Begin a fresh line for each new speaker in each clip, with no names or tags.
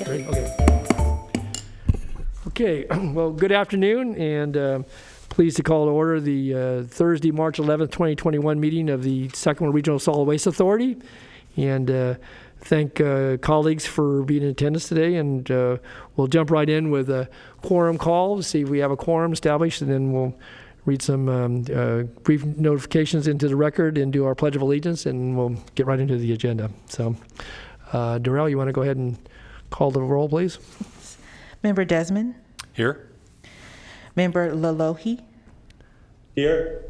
Ready? Okay, well, good afternoon, and pleased to call to order the Thursday, March 11th, 2021 meeting of the Sacramento Regional Solid Waste Authority. And thank colleagues for being in attendance today. And we'll jump right in with a quorum call to see if we have a quorum established, and then we'll read some brief notifications into the record and do our Pledge of Allegiance, and we'll get right into the agenda. So, Darrell, you want to go ahead and call the roll, please?
Member Desmond?
Here.
Member Lalohi?
Here.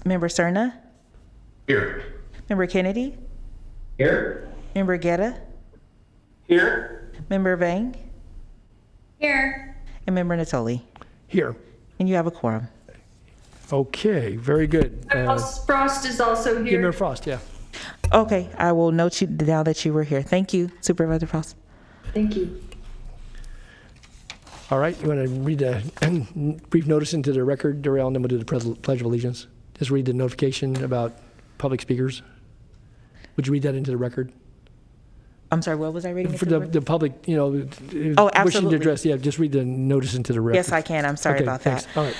Member Cerna?
Here.
Member Kennedy?
Here.
Member Guetta?
Here.
Member Vang?
Here.
And Member Natoli?
Here.
And you have a quorum.
Okay, very good.
Frost is also
Give
here.
Mayor Frost, yeah.
Okay, I will note you now that you were here. Thank you, Supervisor Frost.
Thank you.
All right, you want to read a brief notice into the record, Darrell, and then we'll do the Pledge of Allegiance. Just read the notification about public speakers. Would you read that into the record?
I'm sorry, what was I reading?
For the public, wishing
absolutely.
to address, just read the notice into the record.
Yes, I can. I'm sorry
Okay,
about
thanks.
that.
All right.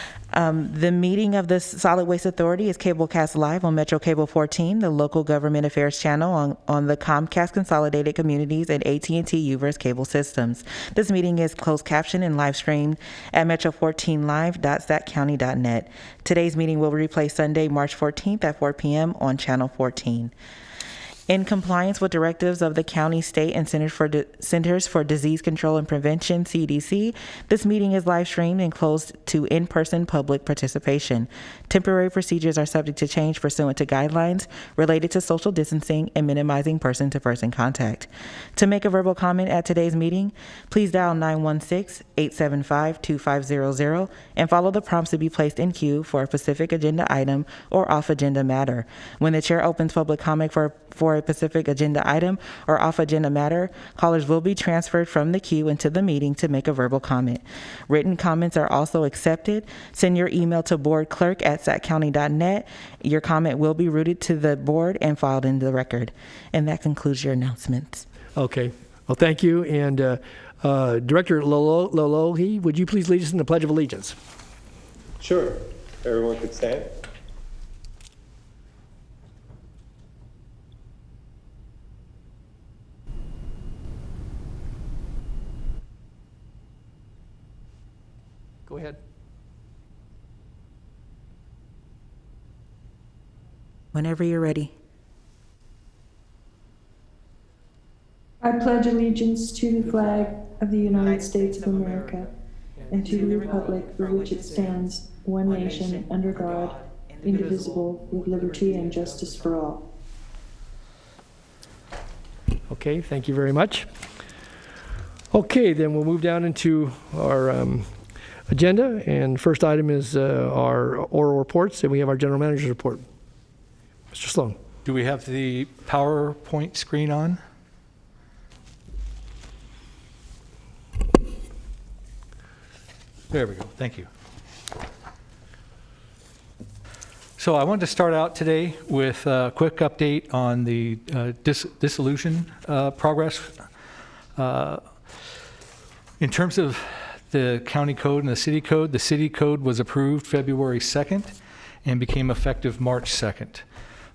The meeting of the Solid Waste Authority is cablecast live on Metro Cable 14, the local government affairs channel on the Comcast Consolidated Communities and AT&T Uverse cable systems. This meeting is closed captioned and live streamed at metro14live.saccounty.net. Today's meeting will replay Sunday, March 14th at 4 p.m. on Channel 14. In compliance with directives of the county, state, and Centers for Disease Control and Prevention, CDC, this meeting is live streamed and closed to in-person public participation. Temporary procedures are subject to change pursuant to guidelines related to social distancing and minimizing person-to-person contact. To make a verbal comment at today's meeting, please dial 916-875-2500 and follow the prompts to be placed in queue for a specific agenda item or off-agenda matter. When the chair opens public comment for a specific agenda item or off-agenda matter, callers will be transferred from the queue into the meeting to make a verbal comment. Written comments are also accepted. Send your email to boardclerk@saccounty.net. Your comment will be routed to the board and filed in the record. And that concludes your announcements.
Okay. Well, thank you. And Director Lalohi, would you please lead us in the Pledge of Allegiance?
Sure. Everyone could stand.
Go ahead.
Whenever you're ready.
I pledge allegiance to the flag of the United States of America and to the republic for which it stands, one nation, under God, indivisible, with liberty and justice for all.
Okay, thank you very much. Okay, then we'll move down into our agenda, and first item is our oral reports, and we have our general manager's report. Mr. Sloan.
Do we have the PowerPoint screen on? There we go. Thank you. So I wanted to start out today with a quick update on the dissolution progress. In terms of the county code and the city code was approved February 2nd and became effective March 2nd.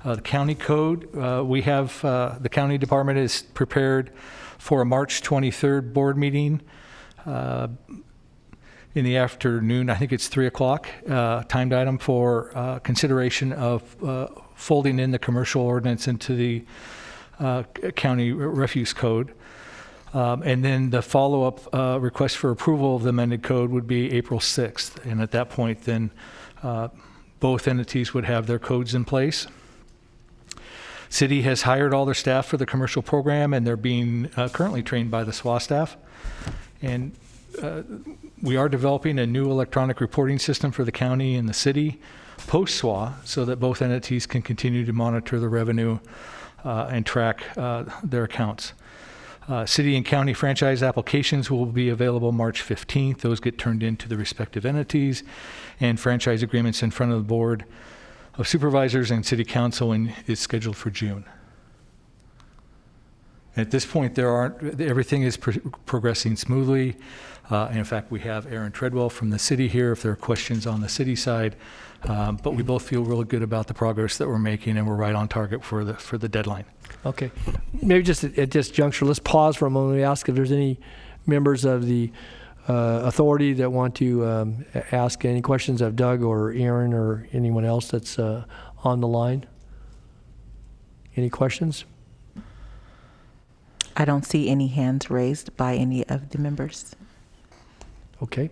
The county code, the county department is prepared for a March 23rd board meeting in the afternoon. I think it's 3 o'clock, timed item for consideration of folding in the commercial ordinance into the county refuse code. And then the follow-up request for approval of the amended code would be April 6th. And at that point, then both entities would have their codes in place. City has hired all their staff for the commercial program, and they're being currently trained by the SWA staff. And we are developing a new electronic reporting system for the county and the city post-SWA so that both entities can continue to monitor the revenue and track their accounts. City and county franchise applications will be available March 15th. Those get turned into the respective entities, and franchise agreements in front of the Board of Supervisors and City Council is scheduled for June. At this point, everything is progressing smoothly. And in fact, we have Aaron Treadwell from the city here if there are questions on the city side. But we both feel really good about the progress that we're making, and we're right on target for the deadline.
Okay. Maybe just at this juncture, let's pause for a moment and ask if there's any members of the authority that want to ask any questions of Doug or Aaron or anyone else that's on the line. Any questions?
I don't see any hands raised by any of the members.
Okay.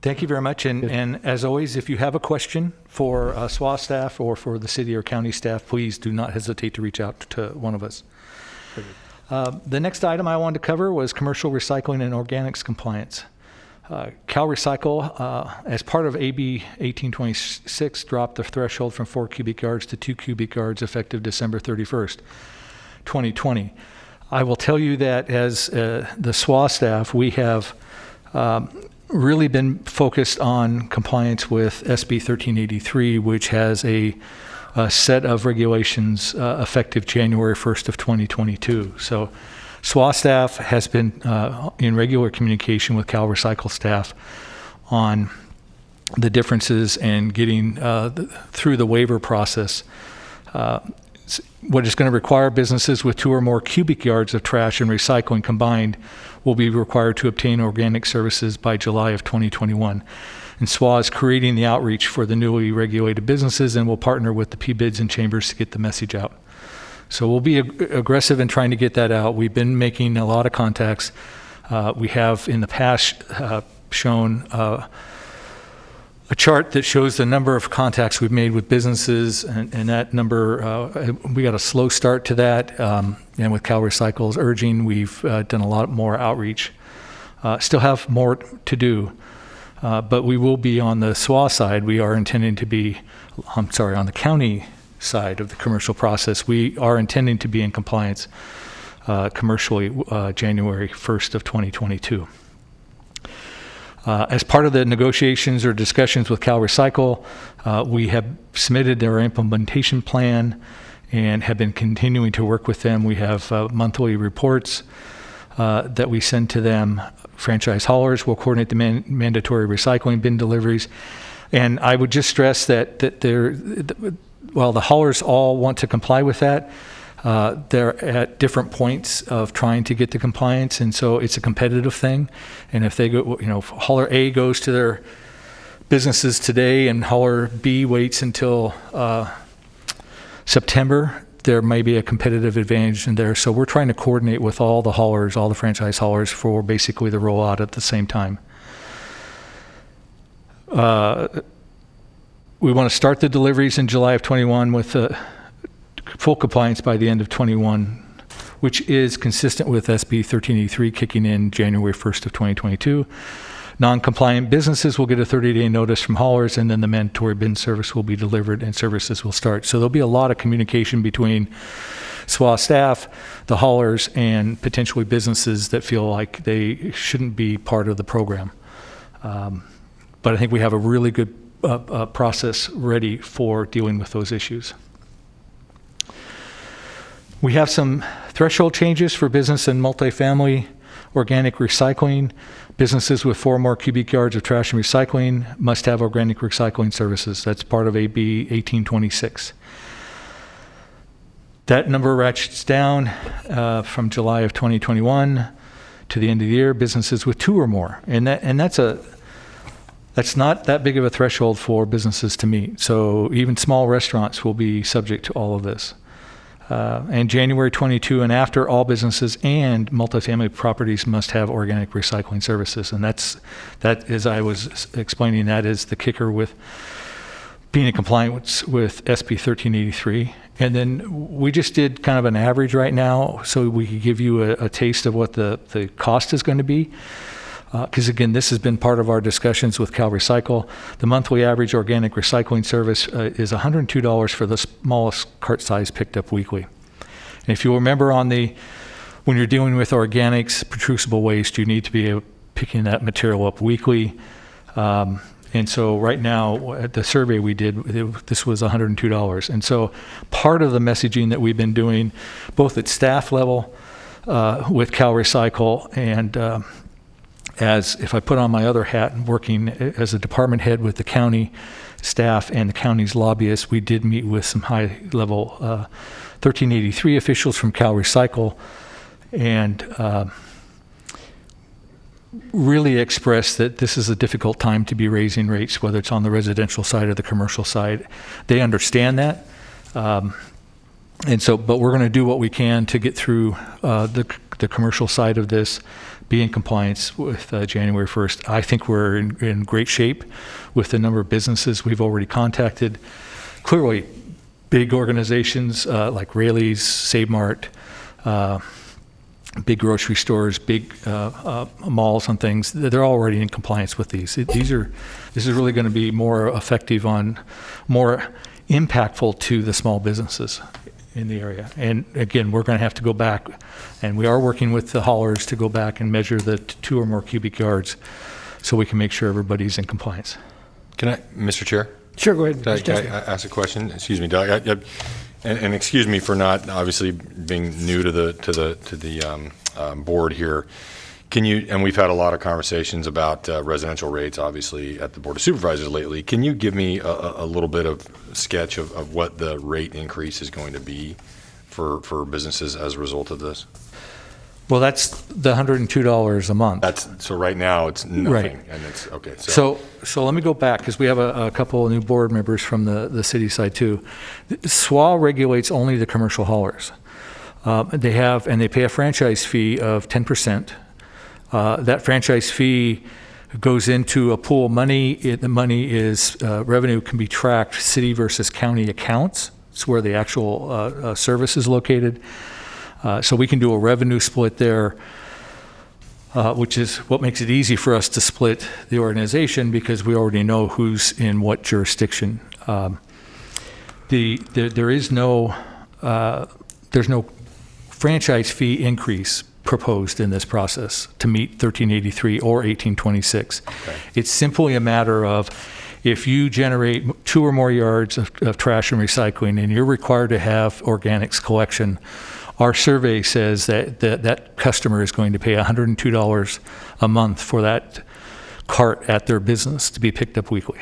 Thank you very much. And as always, if you have a question for SWA staff or for the city or county staff, please do not hesitate to reach out to one of us. The next item I wanted to cover was commercial recycling and organics compliance. Cal Recycle, as part of AB 1826, dropped the threshold from 4 cubic yards to 2 cubic yards effective December 31st, 2020. I will tell you that as the SWA staff, we have really been focused on compliance with SB 1383, which has a set of regulations effective January 1st of 2022. So SWA staff has been in regular communication with Cal Recycle staff on the differences and getting through the waiver process. What is going to require businesses with 2 or more cubic yards of trash and recycling combined will be required to obtain organic services by July of 2021. And SWA is creating the outreach for the newly regulated businesses and will partner with the PBIDs and chambers to get the message out. So we'll be aggressive in trying to get that out. We've been making a lot of contacts. We have in the past shown a chart that shows the number of contacts we've made with businesses, and that number, we got a slow start to that. And with Cal Recycle's urging, we've done a lot more outreach. Still have more to do, but we will be on the SWA side. We are intending to be, on the county side of the commercial process. We are intending to be in compliance commercially January 1st of 2022. As part of the negotiations or discussions with Cal Recycle, we have submitted their implementation plan and have been continuing to work with them. We have monthly reports that we send to them. Franchise haulers will coordinate the mandatory recycling bin deliveries. And I would just stress that while the haulers all want to comply with that, they're at different points of trying to get to compliance, and so it's a competitive thing. And if they go, hauler A goes to their businesses today and hauler B waits until September, there may be a competitive advantage in there. So we're trying to coordinate with all the haulers, all the franchise haulers, for basically the rollout at the same time. We want to start the deliveries in July of 21 with full compliance by the end of 21, which is consistent with SB 1383 kicking in January 1st of 2022. Non-compliant businesses will get a 30-day notice from haulers, and then the mandatory bin service will be delivered and services will start. So there'll be a lot of communication between SWA staff, the haulers, and potentially businesses that feel like they shouldn't be part of the program. But I think we have a really good process ready for dealing with those issues. We have some threshold changes for business and multifamily organic recycling. Businesses with 4 or more cubic yards of trash and recycling must have organic recycling services. That's part of AB 1826. That number ratchets down from July of 2021 to the end of the year. Businesses with 2 or more, and that's not that big of a threshold for businesses to meet. So even small restaurants will be subject to all of this. And January 22 and after, all businesses and multifamily properties must have organic recycling services. And that, as I was explaining, that is the kicker with being in compliance with SB 1383. And then we just did kind of an average right now so we could give you a taste of what the cost is going to be. Because again, this has been part of our discussions with Cal Recycle. The monthly average organic recycling service is $102 for the smallest cart size picked up weekly. And if you remember when you're dealing with organics, protrusible waste, you need to be picking that material up weekly. And so right now, at the survey we did, this was $102. And so part of the messaging that we've been doing, both at staff level, with Cal Recycle, and as if I put on my other hat and working as a department head with the county staff and the county's lobbyists, we did meet with some high-level 1383 officials from Cal Recycle, and really expressed that this is a difficult time to be raising rates, whether it's on the residential side or the commercial side. They understand that. And so, but we're going to do what we can to get through the commercial side of this, be in compliance with January 1st. I think we're in great shape with the number of businesses we've already contacted. Clearly, big organizations like Raley's, Save Mart, big grocery stores, big malls and things, they're already in compliance with these. This is really going to be more effective more impactful to the small businesses in the area. And again, we're going to have to go back, and we are working with the haulers to go back and measure the 2 or more cubic yards so we can make sure everybody's in compliance.
Can I, Mr. Chair?
Sure, go ahead.
Can I ask a question? Excuse me, Doug. And excuse me for not obviously being new to the board here. Can you? And we've had a lot of conversations about residential rates, obviously, at the Board of Supervisors lately. Can you give me a little bit of sketch of what the rate increase is going to be for businesses as a result of this?
Well, that's the $102 a month.
So right now it's nothing,
Right.
and it's okay.
So let me go back, because we have a couple of new board members from the city side too. SWA regulates only the commercial haulers. They pay a franchise fee of 10%. That franchise fee goes into a pool of money. The money is revenue can be tracked city versus county accounts. It's where the actual service is located. So we can do a revenue split there, which is what makes it easy for us to split the organization, because we already know who's in what jurisdiction. There's no franchise fee increase proposed in this process to meet 1383 or 1826.
Okay.
It's simply a matter of, if you generate 2 or more yards of trash and recycling and you're required to have organics collection, our survey says that customer is going to pay $102 a month for that cart at their business to be picked up weekly.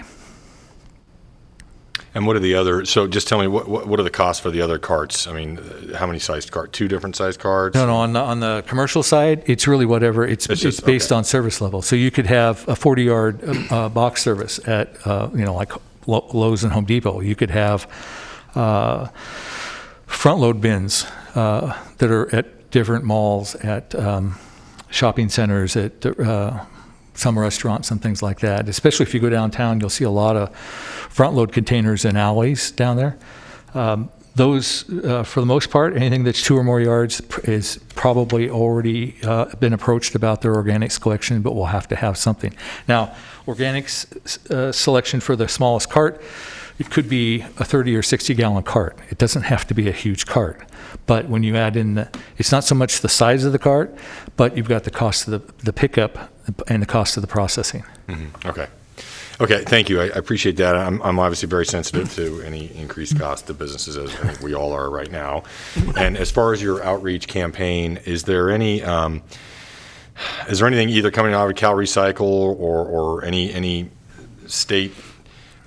And what are the other? So just tell me what are the costs for the other carts? I mean, how many sized cart? 2 different sized carts?
No, on the commercial side, it's really whatever. It's
just,
based
okay.
on service level. So you could have a 40-yard box service at like Lowe's and Home Depot. You could have front load bins that are at different malls, at shopping centers, at some restaurants and things like that. Especially if you go downtown, you'll see a lot of front load containers in alleys down there. Those, for the most part, anything that's 2 or more yards is probably already been approached about their organics collection, but we'll have to have something. Now, organics selection for the smallest cart, it could be a 30 or 60 gallon cart. It doesn't have to be a huge cart. But when you add in, it's not so much the size of the cart, but you've got the cost of the pickup and the cost of the processing.
Mm-hmm. Okay, thank you. I appreciate that. I'm obviously very sensitive to any increased cost to businesses, as I think we all are right now. And as far as your outreach campaign, is there anything either coming out of Cal Recycle or any state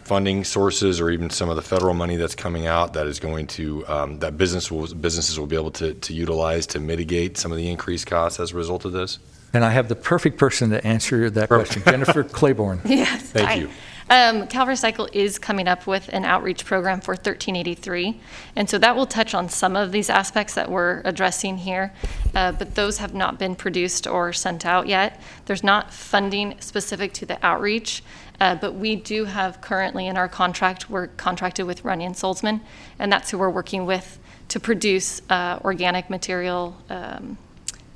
funding sources, or even some of the federal money that's coming out that is going to that businesses will be able to utilize to mitigate some of the increased costs as a result of this?
And I have the perfect person to answer that question, Jennifer Claiborne.
Yes.
Thank you.
Cal Recycle is coming up with an outreach program for 1383, and so that will touch on some of these aspects that we're addressing here, but those have not been produced or sent out yet. There's not funding specific to the outreach, but we do have currently in our contract, we're contracted with Runyon Solzman, and that's who we're working with to produce organic material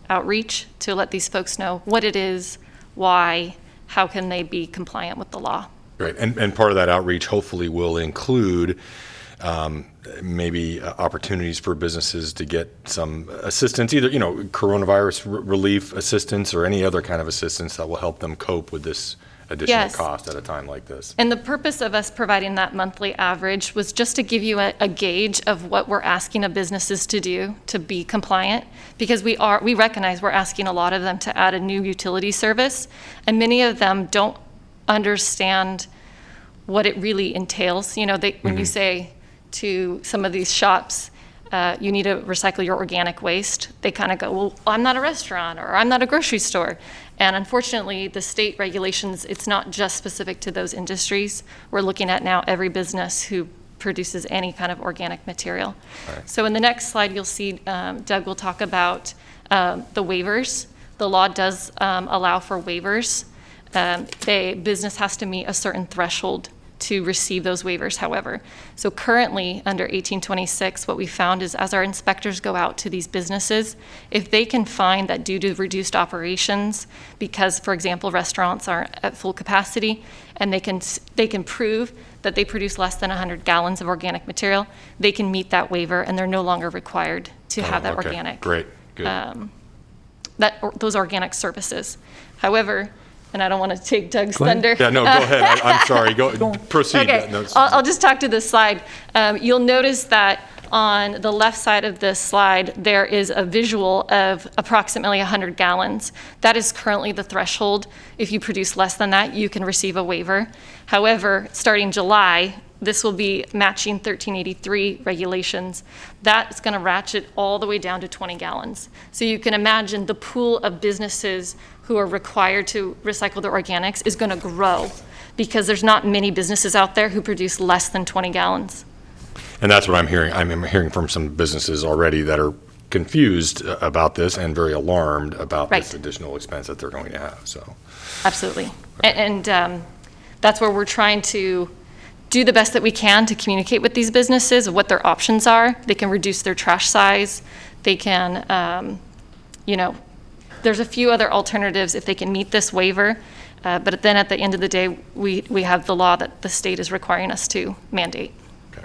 outreach to let these folks know what it is, why, how can they be compliant with the law.
Great. And part of that outreach hopefully will include maybe opportunities for businesses to get some assistance, either, coronavirus relief assistance or any other kind of assistance that will help them cope with this additional
Yes.
cost at a time like this.
And the purpose of us providing that monthly average was just to give you a gauge of what we're asking of businesses to do to be compliant, because we recognize we're asking a lot of them to add a new utility service, and many of them don't understand what it really entails. You know, when you say to some of these shops, you need to recycle your organic waste, they kind of go, well, I'm not a restaurant, or I'm not a grocery store. And unfortunately, the state regulations, it's not just specific to those industries. We're looking at now every business who produces any kind of organic material.
Right.
So in the next slide, you'll see Doug will talk about the waivers. The law does allow for waivers. The business has to meet a certain threshold to receive those waivers, however. So currently, under 1826, what we found is as our inspectors go out to these businesses, if they can find that due to reduced operations, because, for example, restaurants aren't at full capacity, and they can prove that they produce less than 100 gallons of organic material, they can meet that waiver, and they're no longer required to have that
Okay.
organic.
Great, good.
Those organic services. However, and I don't want to take Doug's thunder.
Yeah, no, go ahead. I'm sorry. Proceed.
Okay,
No,
I'll just talk to this slide. You'll notice that on the left side of this slide, there is a visual of approximately 100 gallons. That is currently the threshold. If you produce less than that, you can receive a waiver. However, starting July, this will be matching 1383 regulations. That's going to ratchet all the way down to 20 gallons. So you can imagine the pool of businesses who are required to recycle their organics is going to grow, because there's not many businesses out there who produce less than 20 gallons.
And that's what I'm hearing. I'm hearing from some businesses already that are confused about this and very alarmed about this
Right.
additional expense that they're going to have, so.
Absolutely. And that's where we're trying to do the best that we can to communicate with these businesses of what their options are. They can reduce their trash size. They can, there's a few other alternatives if they can meet this waiver. But then at the end of the day, we have the law that the state is requiring us to mandate.
Okay.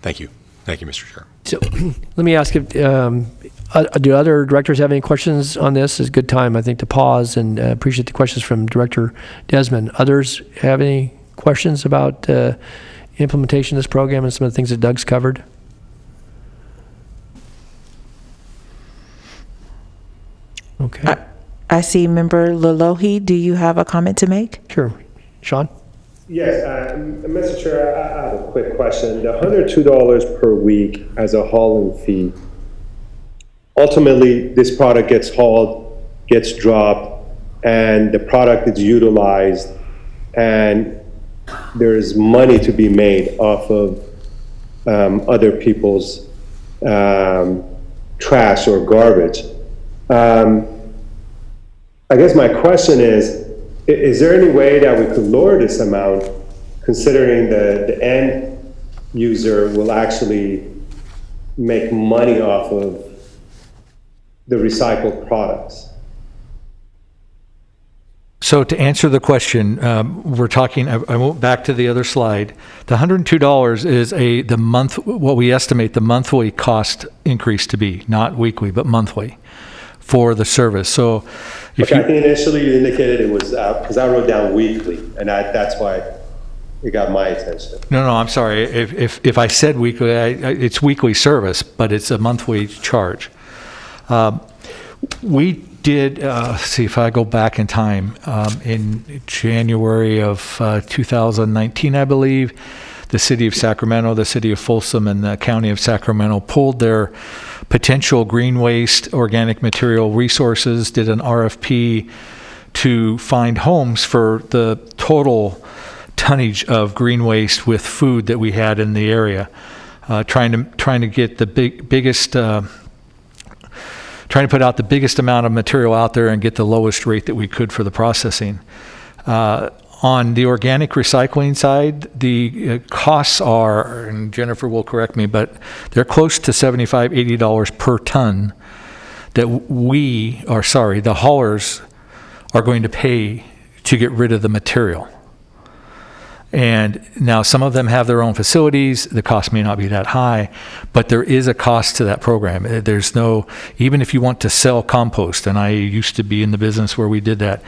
Thank you. Thank you, Mr. Chair.
So let me ask if, do other directors have any questions on this? It's a good time, I think, to pause, and appreciate the questions from Director Desmond. Others have any questions about implementation of this program and some of the things that Doug's covered? Okay.
I see Member Lalohi. Do you have a comment to make?
Sure. Sean?
Yes, Mr. Chair, I have a quick question. The $102 per week as a hauling fee, ultimately, this product gets hauled, gets dropped, and the product is utilized, and there's money to be made off of other people's trash or garbage. I guess my question is there any way that we could lower this amount, considering the end user will actually make money off of the recycled products?
So to answer the question, we're talking, I went back to the other slide. The $102 is what we estimate the monthly cost increase to be, not weekly, but monthly for the service. So if
I think initially you indicated it was, because I wrote down weekly, and that's why it got my attention.
No, I'm sorry. If I said weekly, it's weekly service, but it's a monthly charge. We did, see if I go back in time, in January of 2019, I believe, the city of Sacramento, the city of Folsom, and the county of Sacramento pulled their potential green waste organic material resources, did an RFP to find homes for the total tonnage of green waste with food that we had in the area, trying to get the biggest, trying to put out the biggest amount of material out there and get the lowest rate that we could for the processing. On the organic recycling side, the costs are, and Jennifer will correct me, but they're close to $75, $80 per ton that the haulers are going to pay to get rid of the material. And now some of them have their own facilities. The cost may not be that high, but there is a cost to that program. There's no, even if you want to sell compost, and I used to be in the business where we did that,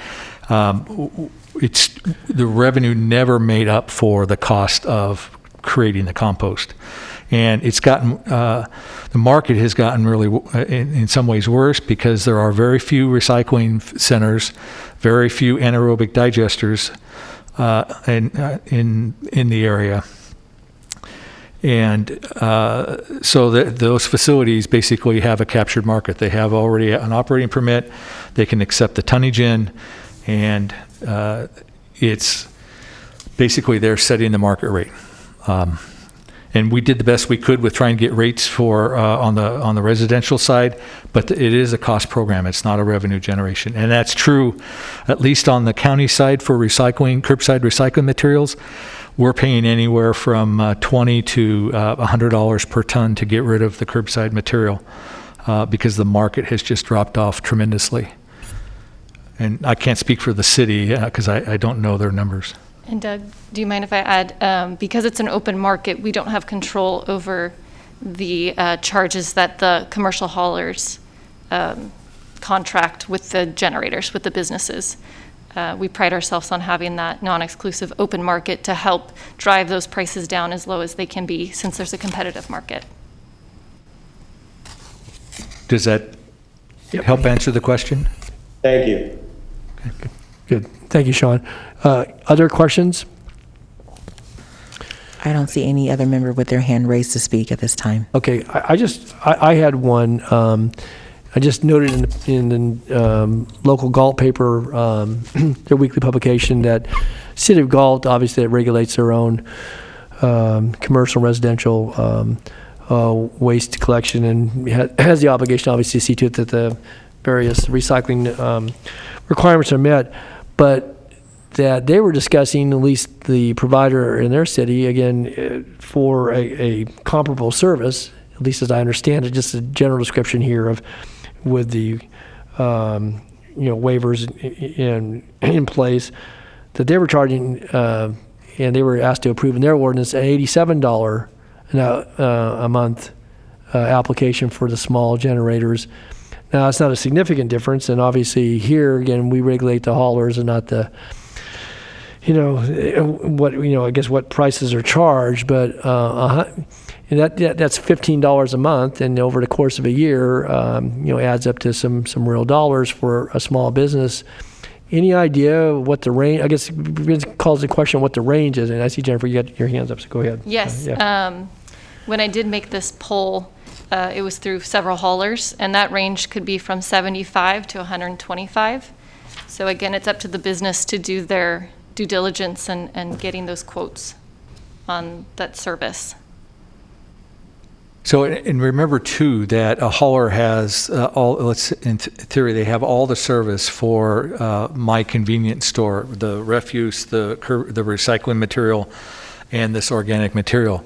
it's the revenue never made up for the cost of creating the compost. And it's gotten, the market has gotten really, in some ways, worse because there are very few recycling centers, very few anaerobic digesters in the area. And so those facilities basically have a captured market. They have already an operating permit. They can accept the tonnage in, and it's basically they're setting the market rate. And we did the best we could with trying to get rates for on the residential side, but it is a cost program. It's not a revenue generation, and that's true, at least on the county side for recycling, curbside recycling materials. We're paying anywhere from $20 to $100 per ton to get rid of the curbside material because the market has just dropped off tremendously. And I can't speak for the city because I don't know their numbers.
And Doug, do you mind if I add, because it's an open market, we don't have control over the charges that the commercial haulers contract with the generators, with the businesses. We pride ourselves on having that non-exclusive open market to help drive those prices down as low as they can be since there's a competitive market.
Does that help answer the question?
Thank you.
Good. Thank you, Sean. Other questions?
I don't see any other member with their hand raised to speak at this time.
Okay, I had one. I just noted in the local Galt paper, their weekly publication, that City of Galt, obviously, that regulates their own commercial, residential waste collection, and has the obligation, obviously, to see to it that the various recycling requirements are met. But that they were discussing, at least the provider in their city, again, for a comparable service, at least as I understand it, just a general description here of with the waivers in place, that they were charging, and they were asked to approve in their ordinance an $87 a month application for the small generators. Now, it's not a significant difference, and obviously here, again, we regulate the haulers and not the, I guess what prices are charged, but and that's $15 a month, and over the course of a year, adds up to some real dollars for a small business. Any idea what the range? I guess it calls the question what the range is, and I see Jennifer, you got your hands up, so go ahead.
Yes. When I did make this poll, it was through several haulers, and that range could be from 75 to 125. So again, it's up to the business to do their due diligence and getting those quotes on that service.
So, and remember too that a hauler has in theory, they have all the service for my convenience store, the refuse, the recycling material, and this organic material.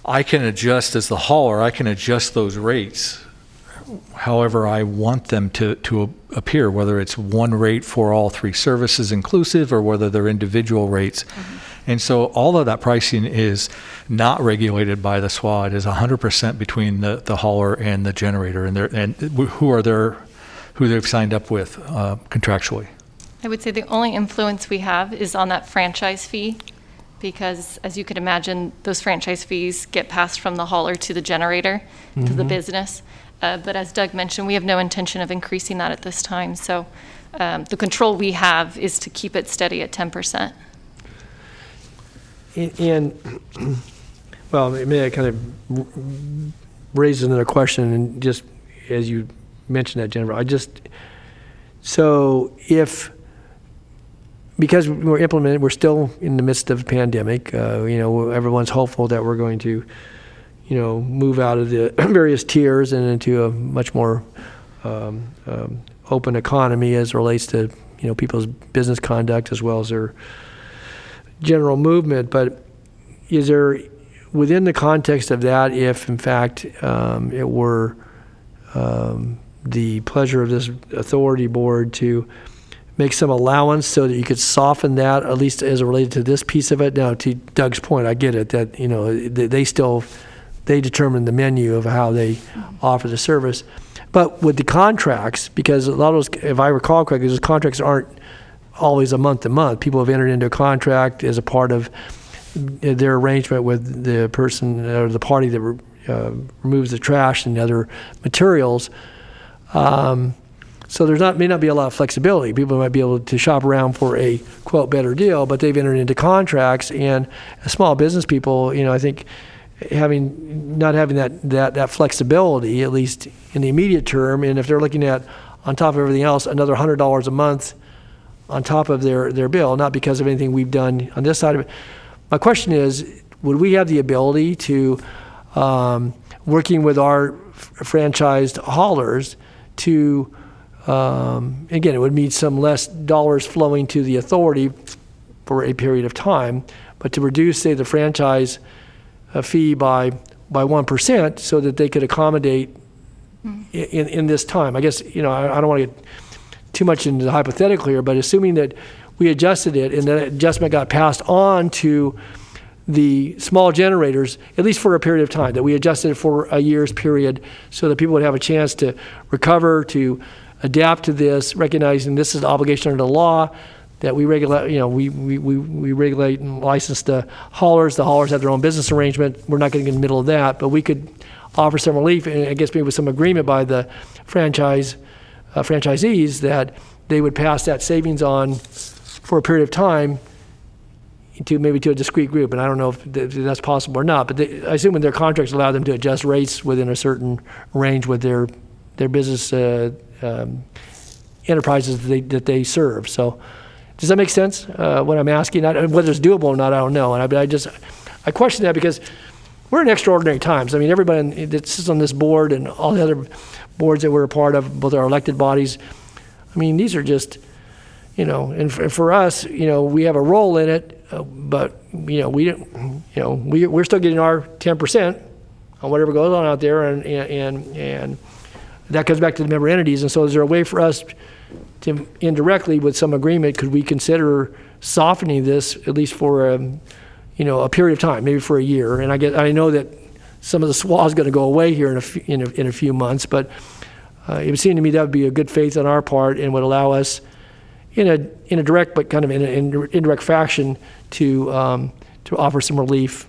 I can adjust, as the hauler, I can adjust those rates however I want them to appear, whether it's one rate for all three services inclusive or whether they're individual rates. Mm-hmm. And so all of that pricing is not regulated by the SWA. It is 100% between the hauler and the generator and who they've signed up with contractually. I
would say the only influence we have is on that franchise fee, because as you could imagine, those franchise fees get passed from the hauler to the generator, to the business. But as Doug mentioned, we have no intention of increasing that at this time. So the control we have is to keep it steady at 10%.
And well, may I kind of raise another question, and just as you mentioned that, Jennifer, because we're still in the midst of a pandemic, everyone's hopeful that we're going to, move out of the various tiers and into a much more open economy as it relates to, people's business conduct as well as their general movement. But is there, within the context of that, if in fact it were the pleasure of this authority board to make some allowance so that you could soften that, at least as it related to this piece of it. Now, to Doug's point, I get it, that, you know, they determine the menu of how they offer the service. But with the contracts, because a lot of those, if I recall correctly, those contracts aren't always a month to month. People have entered into a contract as a part of their arrangement with the person or the party that removes the trash and other materials. So may not be a lot of flexibility. People might be able to shop around for a, quote, better deal, but they've entered into contracts. And as small business people, you know, I think not having that flexibility, at least in the immediate term, and if they're looking at, on top of everything else, another $100 a month on top of their bill, not because of anything we've done on this side of it. My question is, would we have the ability to, working with our franchised haulers, to, again, it would mean some less dollars flowing to the authority for a period of time, but to reduce, say, the franchise fee by 1% so that they could accommodate in this time. I guess, you know, I don't want to get too much into the hypothetical here, but assuming that we adjusted it and that adjustment got passed on to the small generators, at least for a period of time, that we adjusted it for a year's period so that people would have a chance to recover, to adapt to this, recognizing this is an obligation under the law, that we regulate, you know, we regulate and license the haulers. The haulers have their own business arrangement. We're not going to get in the middle of that, but we could offer some relief, and I guess maybe with some agreement by the franchisees that they would pass that savings on for a period of time to maybe to a discrete group. And I don't know if that's possible or not, but I assume when their contracts allow them to adjust rates within a certain range with their business enterprises that they serve. So does that make sense, what I'm asking? Whether it's doable or not, I don't know. And I question that because we're in extraordinary times. I mean, everybody that sits on this board and all the other boards that we're a part of, both our elected bodies, I mean, these are just, you know, and for us, you know, we have a role in it, but, you know, we're still getting our 10% on whatever goes on out there, and that comes back to the member entities. And so is there a way for us to indirectly, with some agreement, could we consider softening this at least for a period of time, maybe for a year? And I know that some of the SWA is going to go away here in a few months, but it would seem to me that would be a good faith on our part and would allow us, in a direct but kind of in an indirect fashion, to offer some relief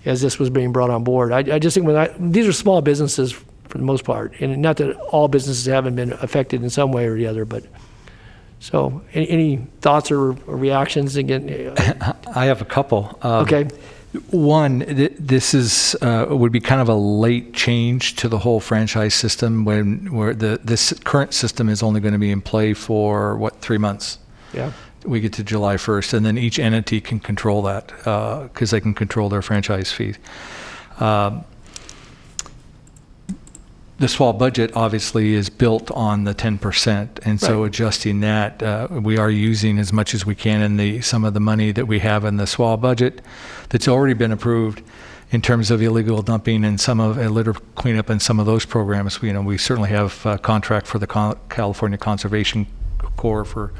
as this was being brought on board. I just think these are small businesses for the most part, and not that all businesses haven't been affected in some way or the other, but. So, any thoughts or reactions? Again,
I have a couple.
Okay.
One, this would be kind of a late change to the whole franchise system where this current system is only going to be in play for 3 months.
Yeah.
We get to July 1st, and then each entity can control that because they can control their franchise fees. The SWA budget obviously is built on the 10%, and so adjusting that, we are using as much as we can in some of the money that we have in the SWA budget that's already been approved in terms of illegal dumping and some of litter cleanup and some of those programs. We certainly have a contract for the California Conservation Corps for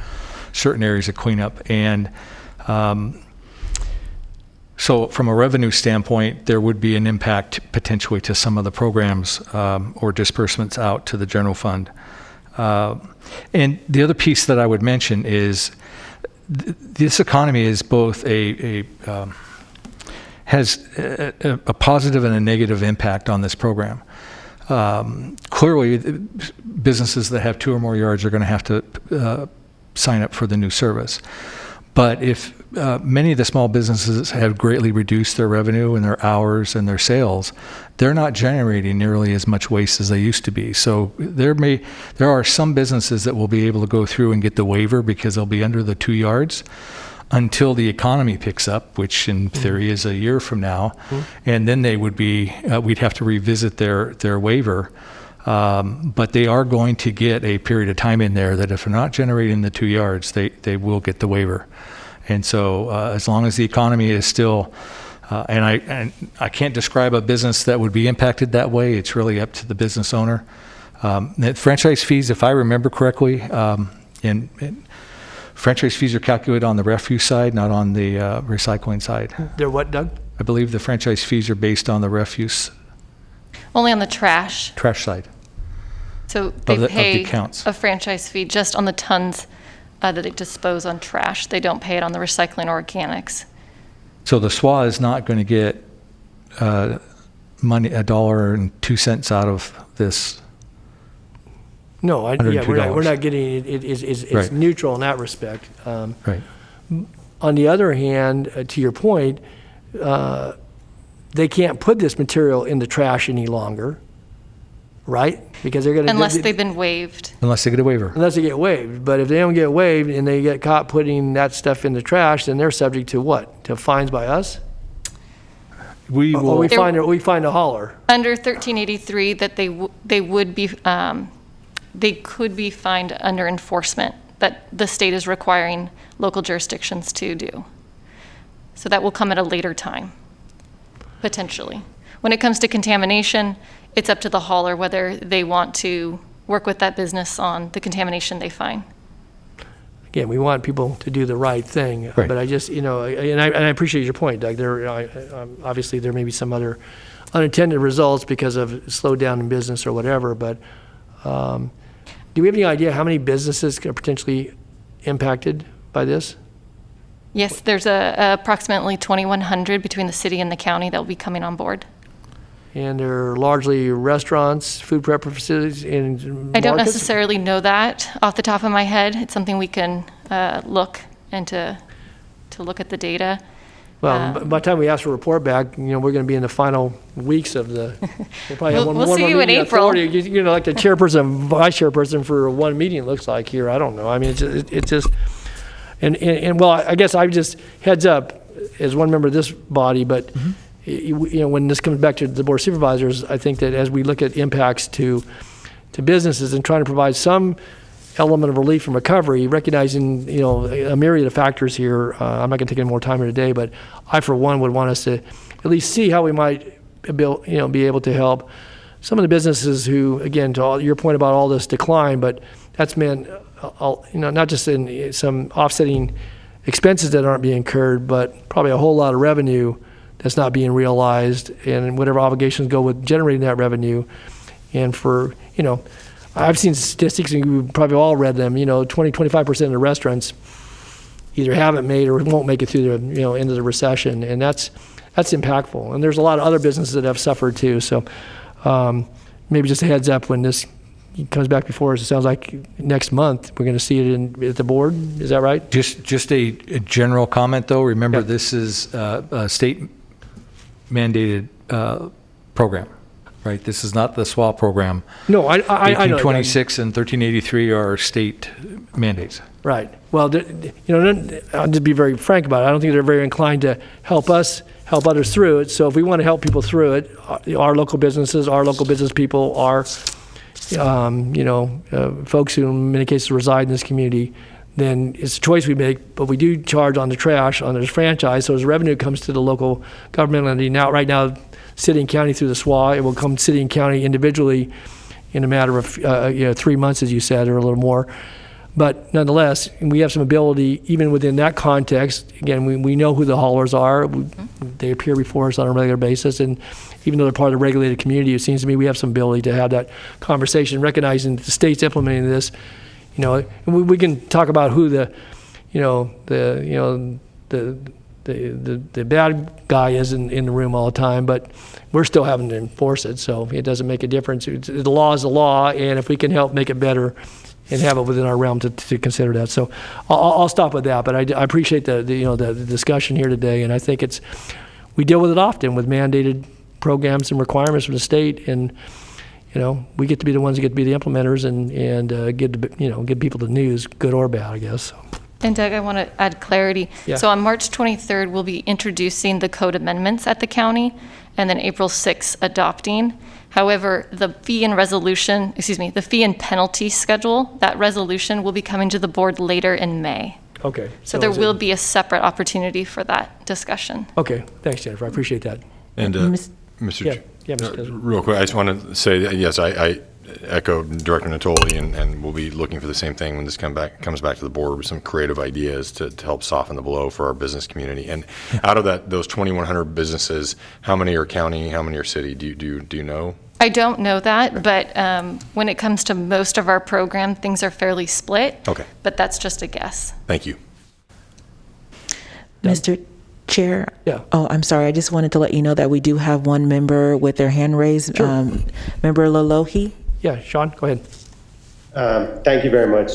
certain areas of cleanup, and so from a revenue standpoint, there would be an impact potentially to some of the programs or disbursements out to the general fund. And the other piece that I would mention is this economy is both has a positive and a negative impact on this program. Clearly, businesses that have 2 or more yards are going to have to sign up for the new service. But if many of the small businesses have greatly reduced their revenue and their hours and their sales, they're not generating nearly as much waste as they used to be. So there are some businesses that will be able to go through and get the waiver because they'll be under the 2 yards until the economy picks up, which in theory is a year from now, and then they would be we'd have to revisit their waiver. But they are going to get a period of time in there that if they're not generating the 2 yards, they will get the waiver. And so as long as the economy is still, and I can't describe a business that would be impacted that way. It's really up to the business owner. The franchise fees, if I remember correctly, and Franchise fees are calculated on the refuse side, not on the recycling side.
They're what, Doug?
I believe the franchise fees are based on the refuse
Only on the trash.
side.
So they
the
pay
accounts.
a franchise fee just on the tons that they dispose on trash. They don't pay it on the recycling or organics.
So the SWA is not going to get money, $1.02 out of this.
No, we're
$102.
not getting it. It's
Right.
neutral in that respect.
Right.
On the other hand, to your point, they can't put this material in the trash any longer, right? Because they're going to
Unless they've been waived.
Unless they get a waiver.
unless they get waived. But if they don't get waived and they get caught putting that stuff in the trash, then they're subject to what? To fines by us?
We
Or
will.
we find a hauler.
Under 1383, that they would be, they could be fined under enforcement that the state is requiring local jurisdictions to do. So that will come at a later time, potentially. When it comes to contamination, it's up to the hauler whether they want to work with that business on the contamination they find.
Again, we want people to do the right thing.
Right.
But I just, and I appreciate your point, Doug. Obviously, there may be some other unintended results because of slowdown in business or whatever, but do we have any idea how many businesses are potentially impacted by this?
Yes, there's approximately 2,100 between the city and the county that will be coming on board.
And they're largely restaurants, food prep facilities, and
I don't
markets?
necessarily know that off the top of my head. It's something we can look and to look at the data.
Well, by the time we ask for a report back, we're going to be in the final weeks of the. We'll probably have
We'll
one
see
more
you in
meeting
April.
authority. Like the chairperson, vice chairperson for one meeting. It looks like here. I don't know. I mean, it's just, and well, I guess I just heads up as one member of this body, but.
Mm-hmm.
When this comes back to the board of supervisors, I think that as we look at impacts to businesses and trying to provide some element of relief and recovery, recognizing a myriad of factors here. I'm not going to take any more time here today, but I, for one, would want us to at least see how we might be able to help some of the businesses who, again, to your point about all this decline, but that's meant not just in some offsetting expenses that aren't being incurred, but probably a whole lot of revenue that's not being realized, and whatever obligations go with generating that revenue. And for, I've seen statistics, and you've probably all read them, 20-25% of the restaurants either haven't made or won't make it through the, end of the recession, and that's impactful. And there's a lot of other businesses that have suffered too, so maybe just a heads up when this comes back before us. It sounds like next month we're going to see it at the board. Is that right?
Just a general comment, though. Remember,
Yeah.
this is a state mandated program, right? This is not the SWA program.
No, I know.
1826 and 1383 are state mandates.
Right. Well, I'll just be very frank about it. I don't think they're very inclined to help us help others through it. So if we want to help people through it, our local businesses, our local business people, our folks who in many cases reside in this community, then it's a choice we make, but we do charge on the trash, on this franchise, so as revenue comes to the local government entity. Right now, city and county through the SWA, it will come city and county individually in a matter of 3 months, as you said, or a little more. But nonetheless, we have some ability, even within that context. Again, we know who the haulers are. They appear before us on a regular basis, and even though they're part of the regulated community, it seems to me we have some ability to have that conversation, recognizing that the state's implementing this. And we can talk about who the bad guy is in the room all the time, but we're still having to enforce it, so it doesn't make a difference. The law is the law, and if we can help make it better and have it within our realm to consider that. So I'll stop with that, but I appreciate the discussion here today, and I think we deal with it often with mandated programs and requirements from the state, and we get to be the ones that get to be the implementers and give people the news, good or bad, I guess.
And Doug, I want to add clarity.
Yeah.
So on March 23rd, we'll be introducing the code amendments at the county, and then April 6th adopting. However, the fee and penalty schedule, that resolution will be coming to the board later in May.
Okay.
So there will be a separate opportunity for that discussion.
Okay, thanks, Jennifer. I appreciate that.
And
Ms.
Mr.
Yeah, Mr. President.
Real quick, I just want to say that, yes, I echo Director Natoli, and we'll be looking for the same thing when this comes back to the board with some creative ideas to help soften the blow for our business community. And out of those 2,100 businesses, how many are county, how many are city? Do you know?
I don't know that, but when it comes to most of our program, things are fairly split.
Okay.
But that's just a guess.
Thank you.
Mr. Chair?
Yeah.
Oh, I'm sorry. I just wanted to let you know that we do have one member with their hand raised.
Sure.
Member Lalohi?
Yeah, Sean, go ahead.
Thank you very much.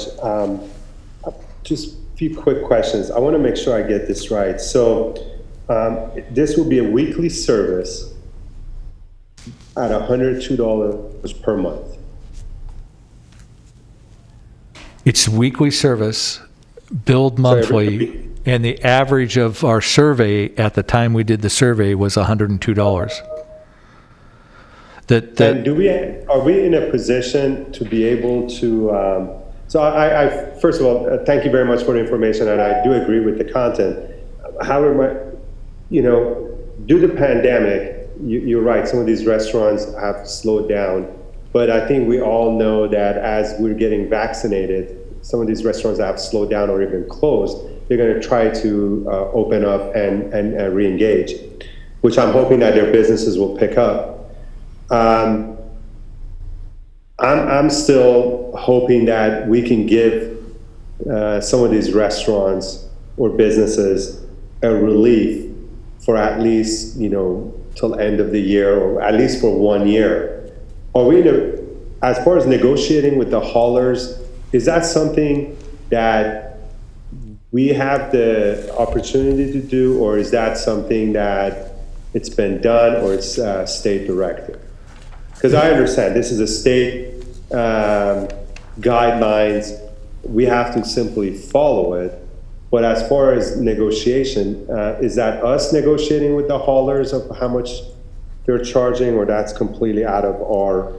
Just a few quick questions. I want to make sure I get this right. So this will be a weekly service at $102 per month.
It's weekly service, billed monthly, and the average of our survey at the time we did the survey was $102.
And are we in a position to be able to, so I first of all, thank you very much for the information, and I do agree with the content. However, due to the pandemic, you're right, some of these restaurants have slowed down, but I think we all know that as we're getting vaccinated, some of these restaurants that have slowed down or even closed, they're going to try to open up and re-engage, which I'm hoping that their businesses will pick up. I'm still hoping that we can give some of these restaurants or businesses a relief for at least, till end of the year, or at least for 1 year. Are we as far as negotiating with the haulers, is that something that we have the opportunity to do, or is that something that it's been done, or it's state directed? Because I understand this is a state guidelines, we have to simply follow it. But as far as negotiation, is that us negotiating with the haulers of how much they're charging, or that's completely out of our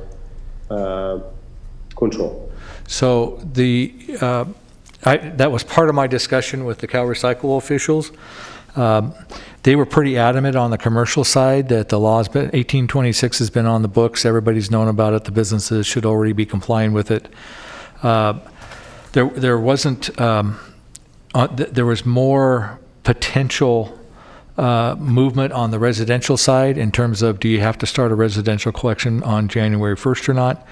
control?
So that was part of my discussion with the Cal Recycle officials. They were pretty adamant on the commercial side that the law's been, 1826 has been on the books. Everybody's known about it. The businesses should already be complying with it. There wasn't, there was more potential movement on the residential side in terms of, do you have to start a residential collection on January 1st or not?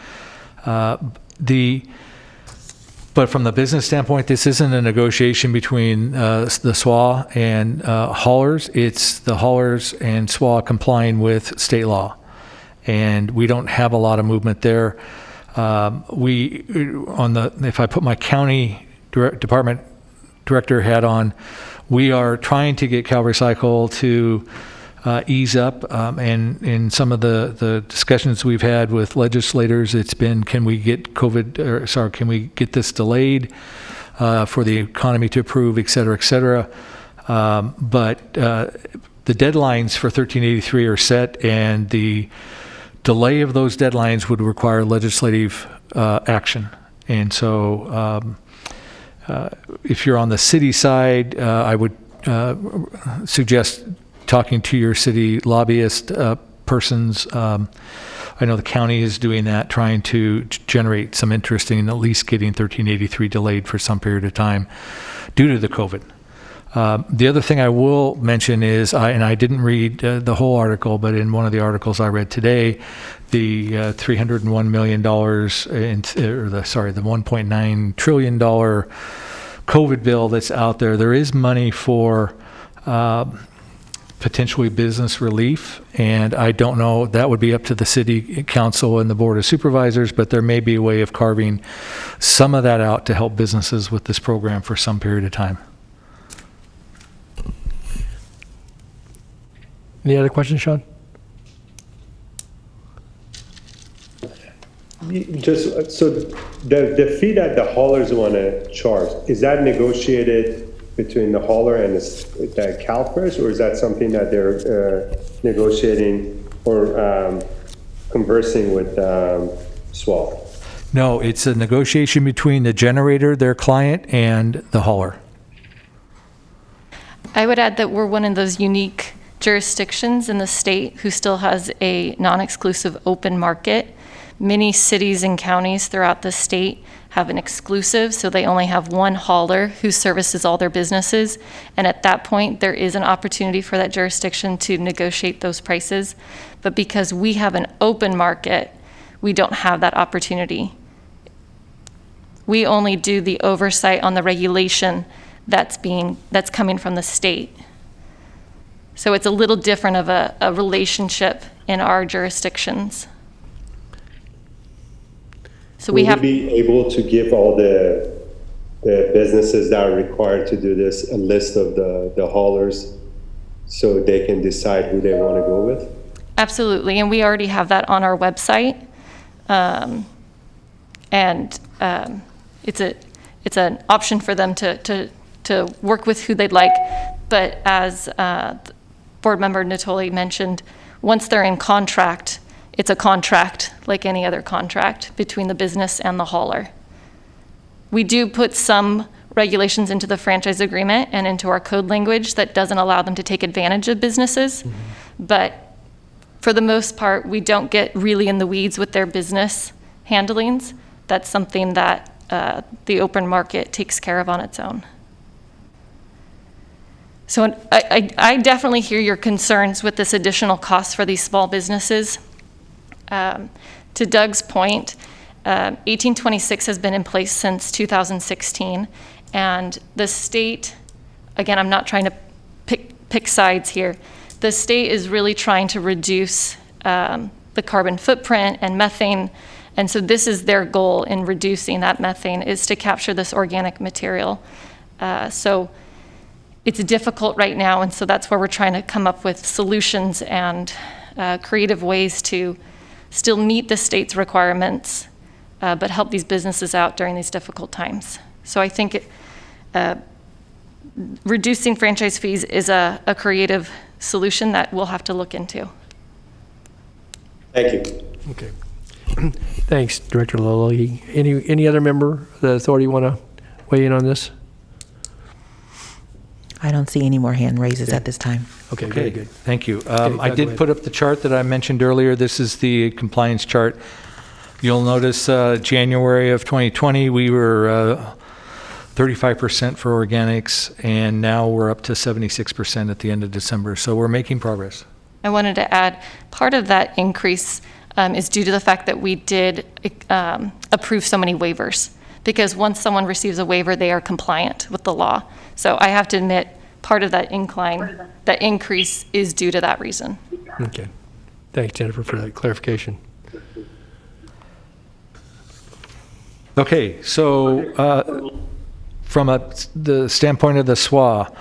But from the business standpoint, this isn't a negotiation between the SWA and haulers. It's the haulers and SWA complying with state law. And we don't have a lot of movement there. If I put my county department director hat on, we are trying to get Cal Recycle to ease up, and in some of the discussions we've had with legislators, it's been, can we get this delayed for the economy to approve, et cetera, et cetera. But the deadlines for 1383 are set, and the delay of those deadlines would require legislative action. And so if you're on the city side, I would suggest talking to your city lobbyist persons. I know the county is doing that, trying to generate some interest in at least getting 1383 delayed for some period of time due to the COVID. The other thing I will mention is, I didn't read the whole article, but in one of the articles I read today, the $301 million, the $1.9 trillion COVID bill that's out there, there is money for potentially business relief, and I don't know, that would be up to the city council and the board of supervisors, but there may be a way of carving some of that out to help businesses with this program for some period of time.
Any other questions, Sean?
Just so the fee that the haulers want to charge, is that negotiated between the hauler and the CalFresh, or is that something that they're negotiating or conversing with SWA?
No, it's a negotiation between the generator, their client, and the hauler.
I would add that we're one of those unique jurisdictions in the state who still has a non-exclusive open market, Many cities and counties throughout the state have an exclusive, so they only have one hauler who services all their businesses. And at that point, there is an opportunity for that jurisdiction to negotiate those prices. But because we have an open market, we don't have that opportunity. We only do the oversight on the regulation that's coming from the state. So it's a little different of a relationship in our jurisdictions. So we
Will
have.
we be able to give all the businesses that are required to do this a list of the haulers so they can decide who they want to go with?
Absolutely, and we already have that on our website. It's an option for them to work with who they'd like. But as Board Member Natoli mentioned, once they're in contract, it's a contract like any other contract between the business and the hauler. We do put some regulations into the franchise agreement and into our code language that doesn't allow them to take advantage of businesses. Mm-hmm. But for the most part, we don't get really in the weeds with their business handlings. That's something that the open market takes care of on its own. So I definitely hear your concerns with this additional cost for these small businesses. To Doug's point, 1826 has been in place since 2016, and the state, again, I'm not trying to pick sides here, the state is really trying to reduce the carbon footprint and methane, and so this is their goal in reducing that methane, is to capture this organic material. So it's difficult right now, and so that's where we're trying to come up with solutions and creative ways to still meet the state's requirements, but help these businesses out during these difficult times. So I think reducing franchise fees is a creative solution that we'll have to look into.
Thank you.
Okay. Thanks, Director Lilly. Any other member of the authority want to weigh in on this?
I don't see any more hand raises at this time.
Okay, very good.
Thank you.
Doug,
I
go
did
ahead.
put up the chart that I mentioned earlier. This is the compliance chart. You'll notice January of 2020, we were 35% for organics, and now we're up to 76% at the end of December. So we're making progress.
I wanted to add, part of that increase is due to the fact that we did approve so many waivers. Because once someone receives a waiver, they are compliant with the law. So I have to admit, part of that that increase is due to that reason.
Okay. Thanks, Jennifer, for that clarification.
Okay, so from the standpoint of the SWA,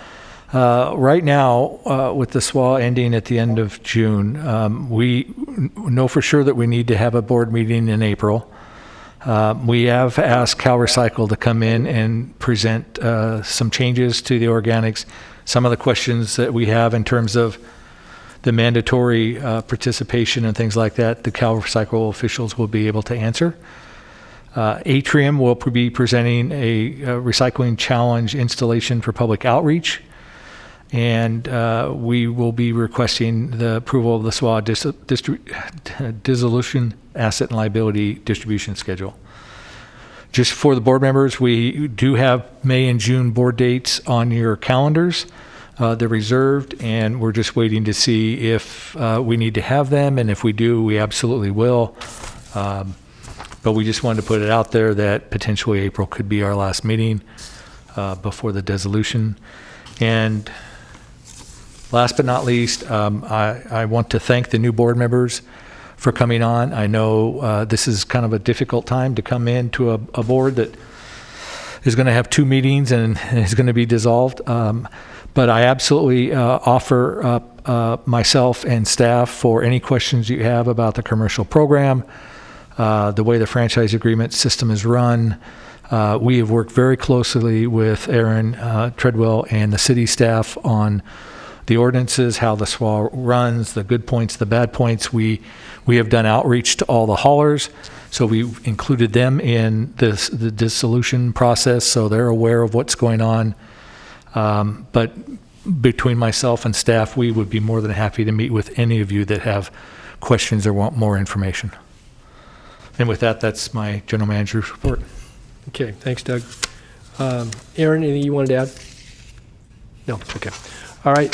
right now, with the SWA ending at the end of June, we know for sure that we need to have a board meeting in April. We have asked Cal Recycle to come in and present some changes to the organics. Some of the questions that we have in terms of the mandatory participation and things like that, the Cal Recycle officials will be able to answer. Atrium will be presenting a recycling challenge installation for public outreach. And we will be requesting the approval of the SWA dissolution asset and liability distribution schedule. Just for the board members, we do have May and June board dates on your calendars. They're reserved, and we're just waiting to see if we need to have them, and if we do, we absolutely will. But we just wanted to put it out there that potentially April could be our last meeting before the dissolution. And last but not least, I want to thank the new board members for coming on. I know this is kind of a difficult time to come into a board that is going to have 2 meetings and is going to be dissolved. But I absolutely offer up myself and staff for any questions you have about the commercial program, the way the franchise agreement system is run. We have worked very closely with Aaron Treadwell and the city staff on the ordinances, how the SWA runs, the good points, the bad points. We have done outreach to all the haulers, so we included them in the dissolution process, so they're aware of what's going on. But between myself and staff, we would be more than happy to meet with any of you that have questions or want more information. And with that, that's my general manager's report.
Okay, thanks, Doug. Aaron, anything you wanted to add? No, okay. All right,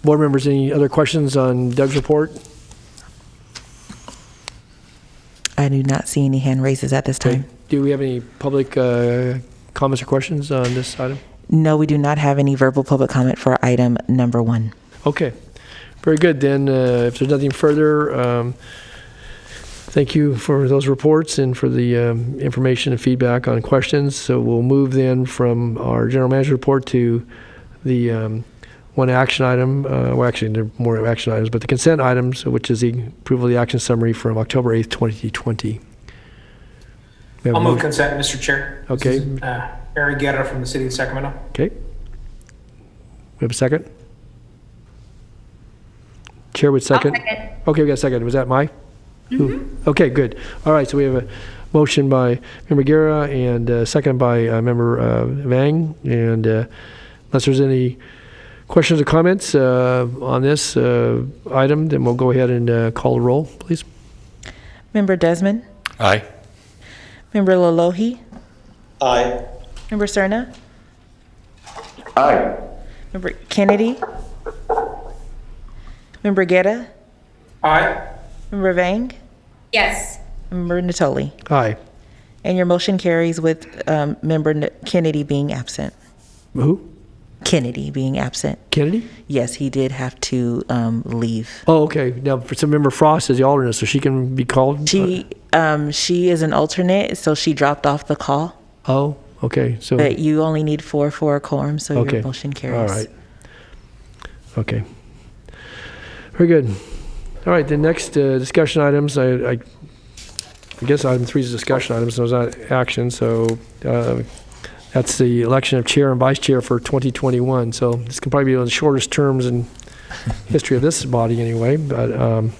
board members, any other questions on Doug's report?
I do not see any hand raises at this time.
Do we have any public comments or questions on this item?
No, we do not have any verbal public comment for item number 1.
Okay, very good. Then if there's nothing further, thank you for those reports and for the information and feedback on questions. So we'll move then from our general manager report to the one action item. Well, actually, there are more action items, but the consent items, which is the approval of the action summary from October 8th, 2020.
I'll move consent, Mr. Chair.
Okay.
This is, Ari Guerra from the city of Sacramento.
Okay. We have a second? Chair would second?
second.
Okay, we got a second. Was that my? Okay, good. All right, so we have a motion by Member Guerra and second by Member Vang. And unless there's any questions or comments on this item, then we'll go ahead and call the roll, please.
Member Desmond?
Aye.
Member Lolohi?
Aye.
Member Cerna?
Aye.
Member Kennedy? Member Guerra?
Aye.
Member Vang?
Yes.
Member Natoli?
Aye.
And your motion carries with Member Kennedy being absent.
Who?
Kennedy being absent.
Kennedy?
Yes, he did have to leave.
Oh, okay. Now, for some Member Frost is the alternate, so she can be called?
She is an alternate, so she dropped off the call.
Oh, okay. So.
But you only need 4 for a quorum, so
Okay.
your motion carries.
All right. Okay. Very good. All right, the next discussion items, I guess item 3 is discussion items, so it's not action. So that's the election of chair and vice chair for 2021. So this can probably be one of the shortest terms in history of this body anyway. But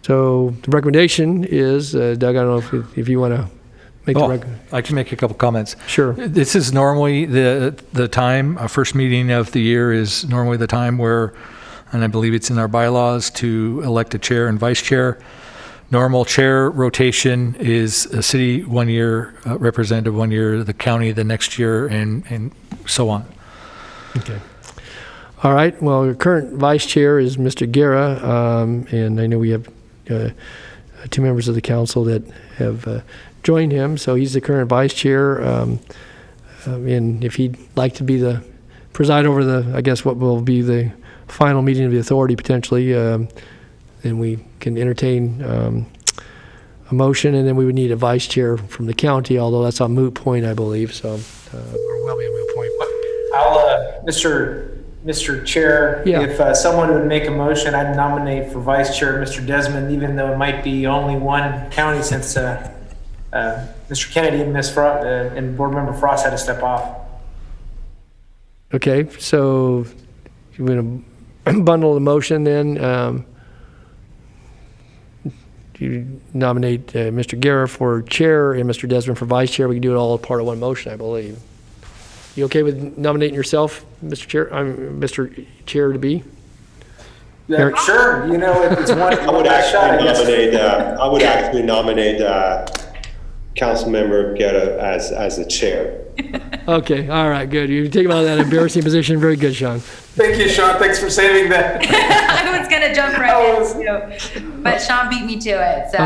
so the recommendation is, Doug, I don't know if you want to make the recommendation.
I can make a couple comments.
Sure.
This is normally the time, our first meeting of the year is normally the time where, and I believe it's in our bylaws, to elect a chair and vice chair. Normal chair rotation is a city 1 year, representative 1 year, the county the next year, and so on.
Okay. All right. Well, your current vice chair is Mr. Guerra, and I know we have 2 members of the council that have joined him. So he's the current vice chair, and if he'd like to be the preside over the, I guess what will be the final meeting of the authority potentially, then we can entertain a motion, and then we would need a vice chair from the county, although that's a moot point, I believe. So, or will be a moot point.
I'll, Mr. Chair,
Yeah.
if someone would make a motion, I'd nominate for vice chair Mr. Desmond, even though it might be only one county since Mr. Kennedy and Ms. Frost and Board Member Frost had to step off.
Okay. So you're going to bundle the motion then. You nominate Mr. Guerra for chair and Mr. Desmond for vice chair. We can do it all part of one motion, I believe. You okay with nominating yourself, Mr. Chair? Mr. Chair to be?
Yeah, sure. You know, it's one.
I would actually nominate Councilmember Guerra as the chair.
Okay. All right. Good. You take him out of that embarrassing position. Very good, Sean.
Thank you, Sean. Thanks for saving that.
I was gonna jump right in, but Sean beat me to it, so.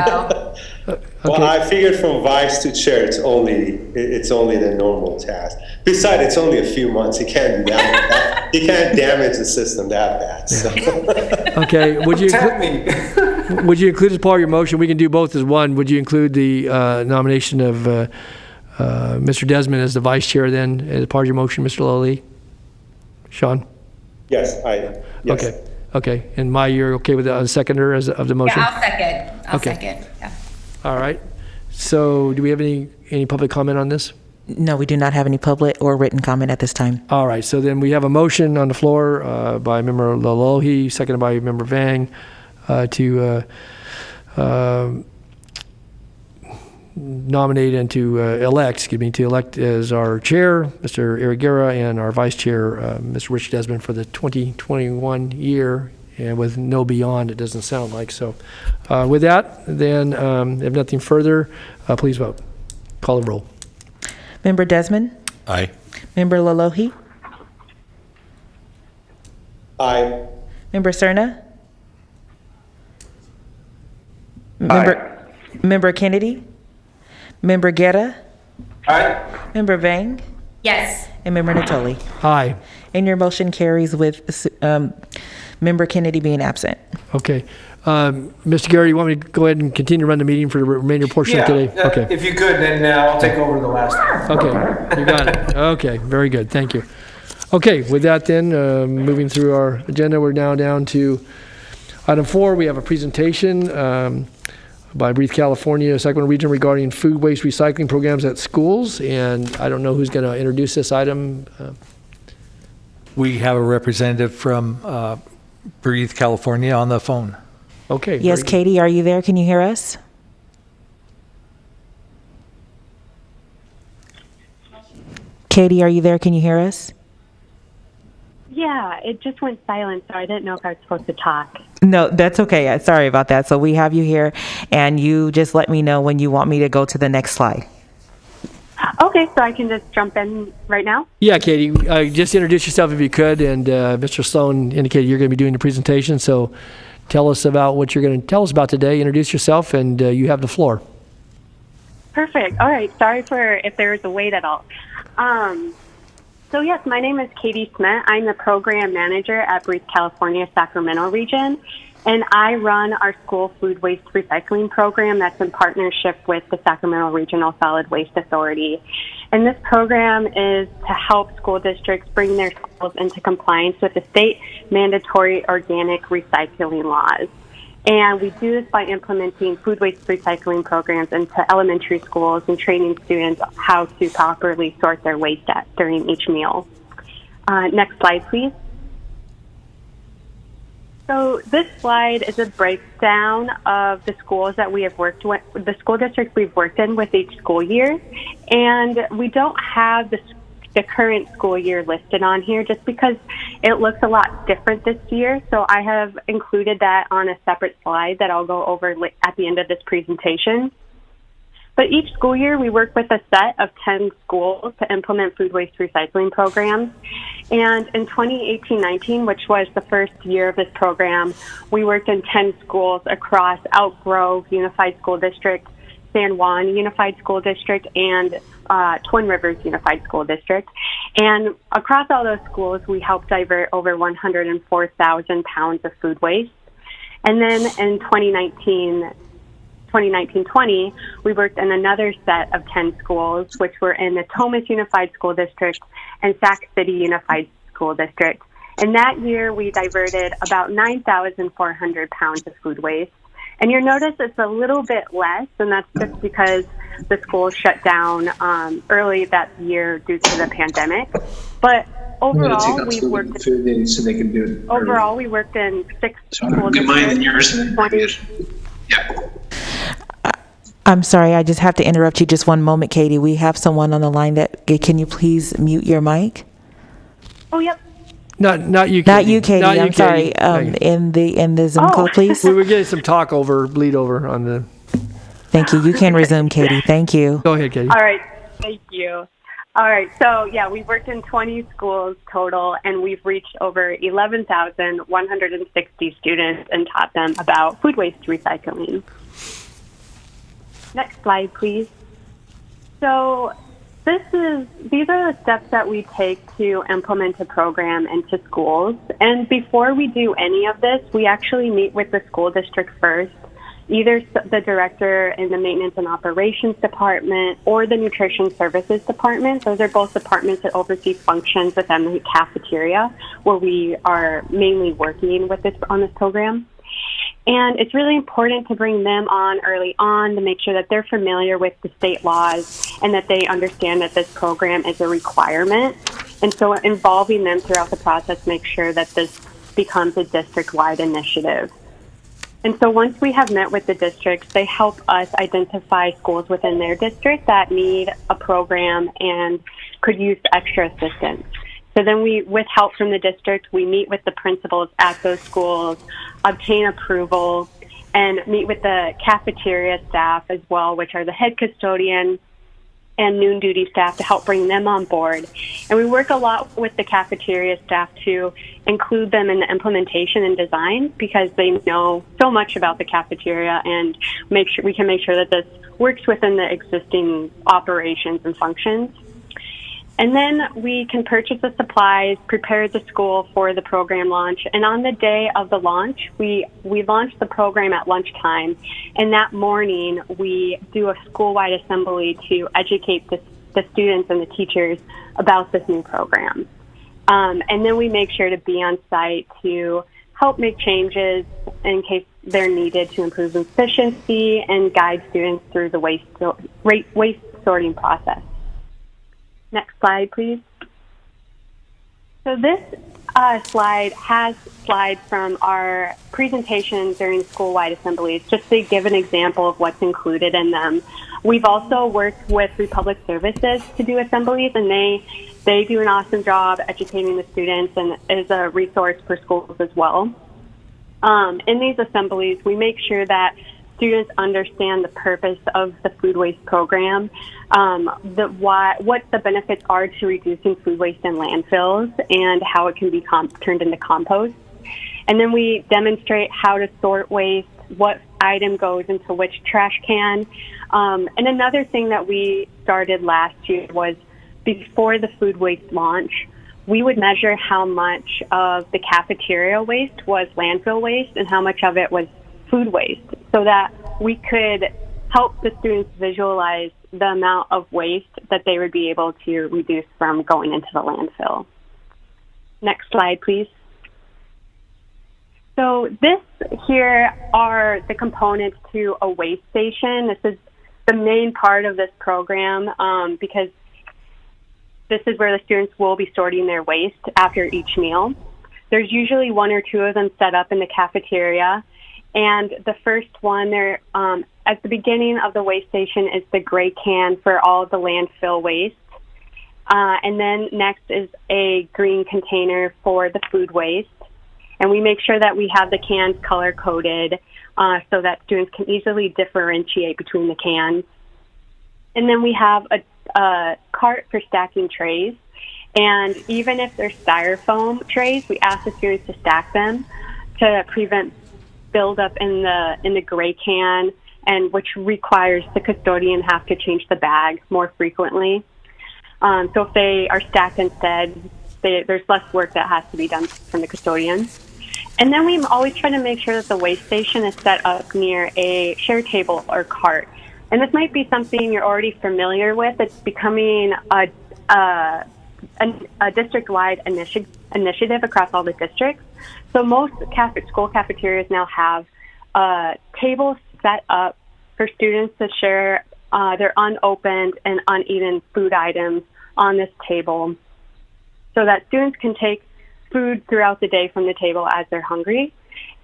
Well, I figured from vice to chair, it's only the normal task. Besides, it's only a few months. You can't do that. You can't damage the system that bad. So.
Okay. Would you
Tell me.
would you include as part of your motion? We can do both as one. Would you include the nomination of Mr. Desmond as the vice chair then as part of your motion, Mr. Lowry? Sean?
Yes.
Okay. Okay. And you're okay with the seconder of the motion?
Yeah, I'll
Okay.
second, yeah.
All right. So do we have any public comment on this?
No, we do not have any public or written comment at this time.
All right. So then we have a motion on the floor by Member Lalohi, seconded by Member Vang, to nominate and to elect as our chair, Mr. Ari Guerra, and our vice chair, Mr. Rich Desmond, for the 2021 year, and with no beyond, it doesn't sound like. So with that, then, if nothing further, please vote. Call the roll.
Member Desmond?
Aye.
Member Lalohi?
Aye.
Member Cerna? Member Kennedy? Member Guerra?
Aye.
Member Vang?
Yes.
And Member Natoli.
Aye.
And your motion carries with Member Kennedy being absent.
Okay. Mr. Gary, you want me to go ahead and continue to run the meeting for the remainder portion of today? Okay.
If you could, then I'll take over the last one.
Okay, you got it. Okay, very good, thank you. Okay, with that then, moving through our agenda, we're now down to item 4. We have a presentation by Breathe California, Sacramento Region regarding food waste recycling programs at schools. And I don't know who's going to introduce this item.
We have a representative from Breathe California on the phone.
Okay.
Yes,
very good.
Katie, are you there? Can you hear us? Katie, are you there? Can you hear us?
Yeah, it just went silent, so I didn't know if I was supposed to talk.
No, that's okay. Sorry about that. So we have you here, and you just let me know when you want me to go to the next slide.
Okay, so I can just jump in right now?
Yeah, Katie, just introduce yourself if you could. And Mr. Sloan indicated you're going to be doing the presentation. So tell us about what you're going to tell us about today. Introduce yourself, and you have the floor.
Perfect. All right. Sorry for if there was a wait at all. So yes, my name is Katie Smith. I'm the program manager at Breathe California Sacramento region, and I run our school food waste recycling program that's in partnership with the Sacramento Regional Solid Waste Authority. And this program is to help school districts bring their schools into compliance with the state mandatory organic recycling laws. And we do this by implementing food waste recycling programs into elementary schools and training students how to properly sort their waste during each meal. Next slide, please. So this slide is a breakdown of the schools that we have worked with, the school districts we've worked in with each school year. And we don't have the current school year listed on here just because it looks a lot different this year. So I have included that on a separate slide that I'll go over at the end of this presentation. But each school year we work with a set of 10 schools to implement food waste recycling programs. And in 2018-19, which was the first year of this program, we worked in 10 schools across Elk Grove Unified School District, San Juan Unified School District, and Twin Rivers Unified School District. And across all those schools, we helped divert over 104,000 pounds of food waste. And then in 2019-20, we worked in another set of 10 schools, which were in the Thomas Unified School District and Sac City Unified School District. And that year, we diverted about 9,400 pounds of food waste. And you'll notice it's a little bit less, and that's just because the schools shut down early that year due to the pandemic. But overall, we worked.
So they can do it.
Overall, we worked in 6 schools.
Good mine than yours. Yeah.
I'm sorry, I just have to interrupt you just one moment, Katie. We have someone on the line can you please mute your mic?
Oh, yep.
Not you, Katie.
Not you, Katie.
Not you,
I'm sorry. In the Zoom call, please.
We were getting some bleed over on the.
Thank you. You can resume, Katie. Thank you.
Go ahead, Katie.
All right. Thank you. All right. So, yeah, we've worked in 20 schools total, and we've reached over 11,160 students and taught them about food waste recycling. Next slide, please. So these are the steps that we take to implement a program into schools. And before we do any of this, we actually meet with the school district first, either the director in the maintenance and operations department or the nutrition services department. Those are both departments that oversee functions within the cafeteria, where we are mainly working with on this program. And it's really important to bring them on early on to make sure that they're familiar with the state laws and that they understand that this program is a requirement. And so involving them throughout the process makes sure that this becomes a district-wide initiative. And so once we have met with the districts, they help us identify schools within their district that need a program and could use extra assistance. So then we, with help from the district, we meet with the principals at those schools, obtain approval, and meet with the cafeteria staff as well, which are the head custodian and noon duty staff, to help bring them on board. And we work a lot with the cafeteria staff to include them in the implementation and design, because they know so much about the cafeteria, and we can make sure that this works within the existing operations and functions. And then we can purchase the supplies, prepare the school for the program launch. And on the day of the launch, we launch the program at lunchtime. And that morning, we do a school-wide assembly to educate the students and the teachers about this new program. And then we make sure to be on site to help make changes in case they're needed to improve efficiency and guide students through the waste sorting process. Next slide, please. So this slide has slides from our presentation during school-wide assemblies, just to give an example of what's included in them. We've also worked with Republic Services to do assemblies, and they do an awesome job educating the students and is a resource for schools as well. In these assemblies, we make sure that students understand the purpose of the food waste program, what the benefits are to reducing food waste in landfills, and how it can be turned into compost. And then we demonstrate how to sort waste, what item goes into which trash can. And another thing that we started last year was, before the food waste launch, we would measure how much of the cafeteria waste was landfill waste and how much of it was food waste, so that we could help the students visualize the amount of waste that they would be able to reduce from going into the landfill. Next slide, please. So this here are the components to a waste station. This is the main part of this program, because this is where the students will be sorting their waste after each meal. There's usually one or two of them set up in the cafeteria. And the first one there, at the beginning of the waste station, is the gray can for all of the landfill waste. And then next is a green container for the food waste. And we make sure that we have the cans color-coded so that students can easily differentiate between the cans. And then we have a cart for stacking trays. And even if they're styrofoam trays, we ask the students to stack them to prevent buildup in the gray can, and which requires the custodian have to change the bag more frequently. So if they are stacked instead, there's less work that has to be done from the custodian. And then we always try to make sure that the waste station is set up near a share table or cart. And this might be something you're already familiar with. It's becoming a district-wide initiative across all the districts. So most school cafeterias now have tables set up for students to share their unopened and uneaten food items on this table, so that students can take food throughout the day from the table as they're hungry.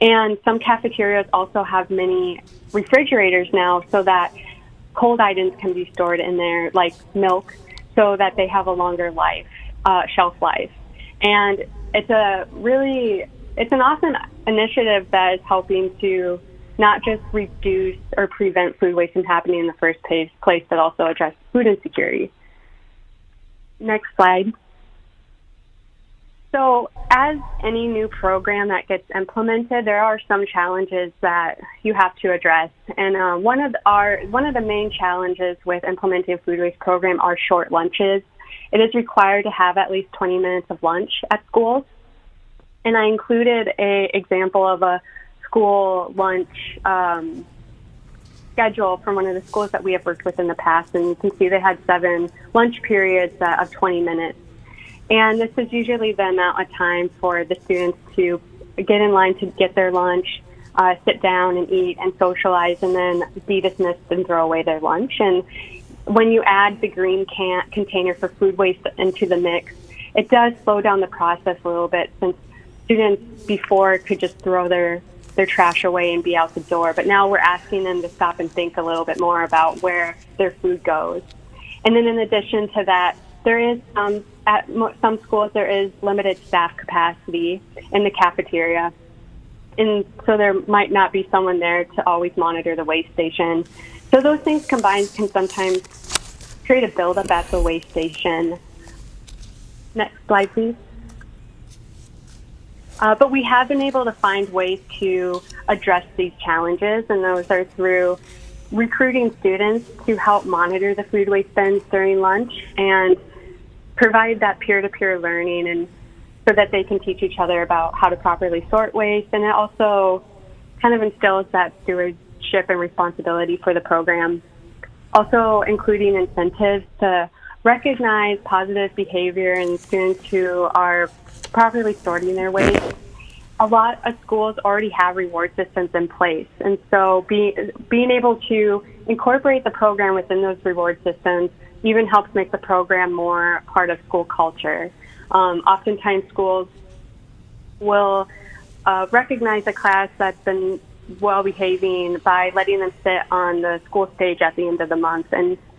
And some cafeterias also have many refrigerators now, so that cold items can be stored in there, like milk, so that they have a longer shelf life. And it's an awesome initiative that is helping to not just reduce or prevent food waste from happening in the first place, but also address food insecurity. Next slide. So as any new program that gets implemented, there are some challenges that you have to address. And one of the main challenges with implementing a food waste program are short lunches. It is required to have at least 20 minutes of lunch at schools. And I included an example of a school lunch schedule from one of the schools that we have worked with in the past. And you can see they had 7 lunch periods of 20 minutes. And this is usually the amount of time for the students to get in line to get their lunch, sit down and eat and socialize, and then be dismissed and throw away their lunch. And when you add the green container for food waste into the mix, it does slow down the process a little bit, since students before could just throw their trash away and be out the door. But now we're asking them to stop and think a little bit more about where their food goes. And then in addition to that, there is some at some schools there is limited staff capacity in the cafeteria. And so there might not be someone there to always monitor the waste station. So those things combined can sometimes create a buildup at the waste station. Next slide, please. But we have been able to find ways to address these challenges, and those are through recruiting students to help monitor the food waste bins during lunch and provide that peer-to-peer learning, and so that they can teach each other about how to properly sort waste. And it also kind of instills that stewardship and responsibility for the program. Also including incentives to recognize positive behavior in students who are properly sorting their waste. A lot of schools already have reward systems in place, and so being able to incorporate the program within those reward systems even helps make the program more part of school culture. Oftentimes schools will recognize a class that's been well behaving by letting them sit on the school stage at the end of the month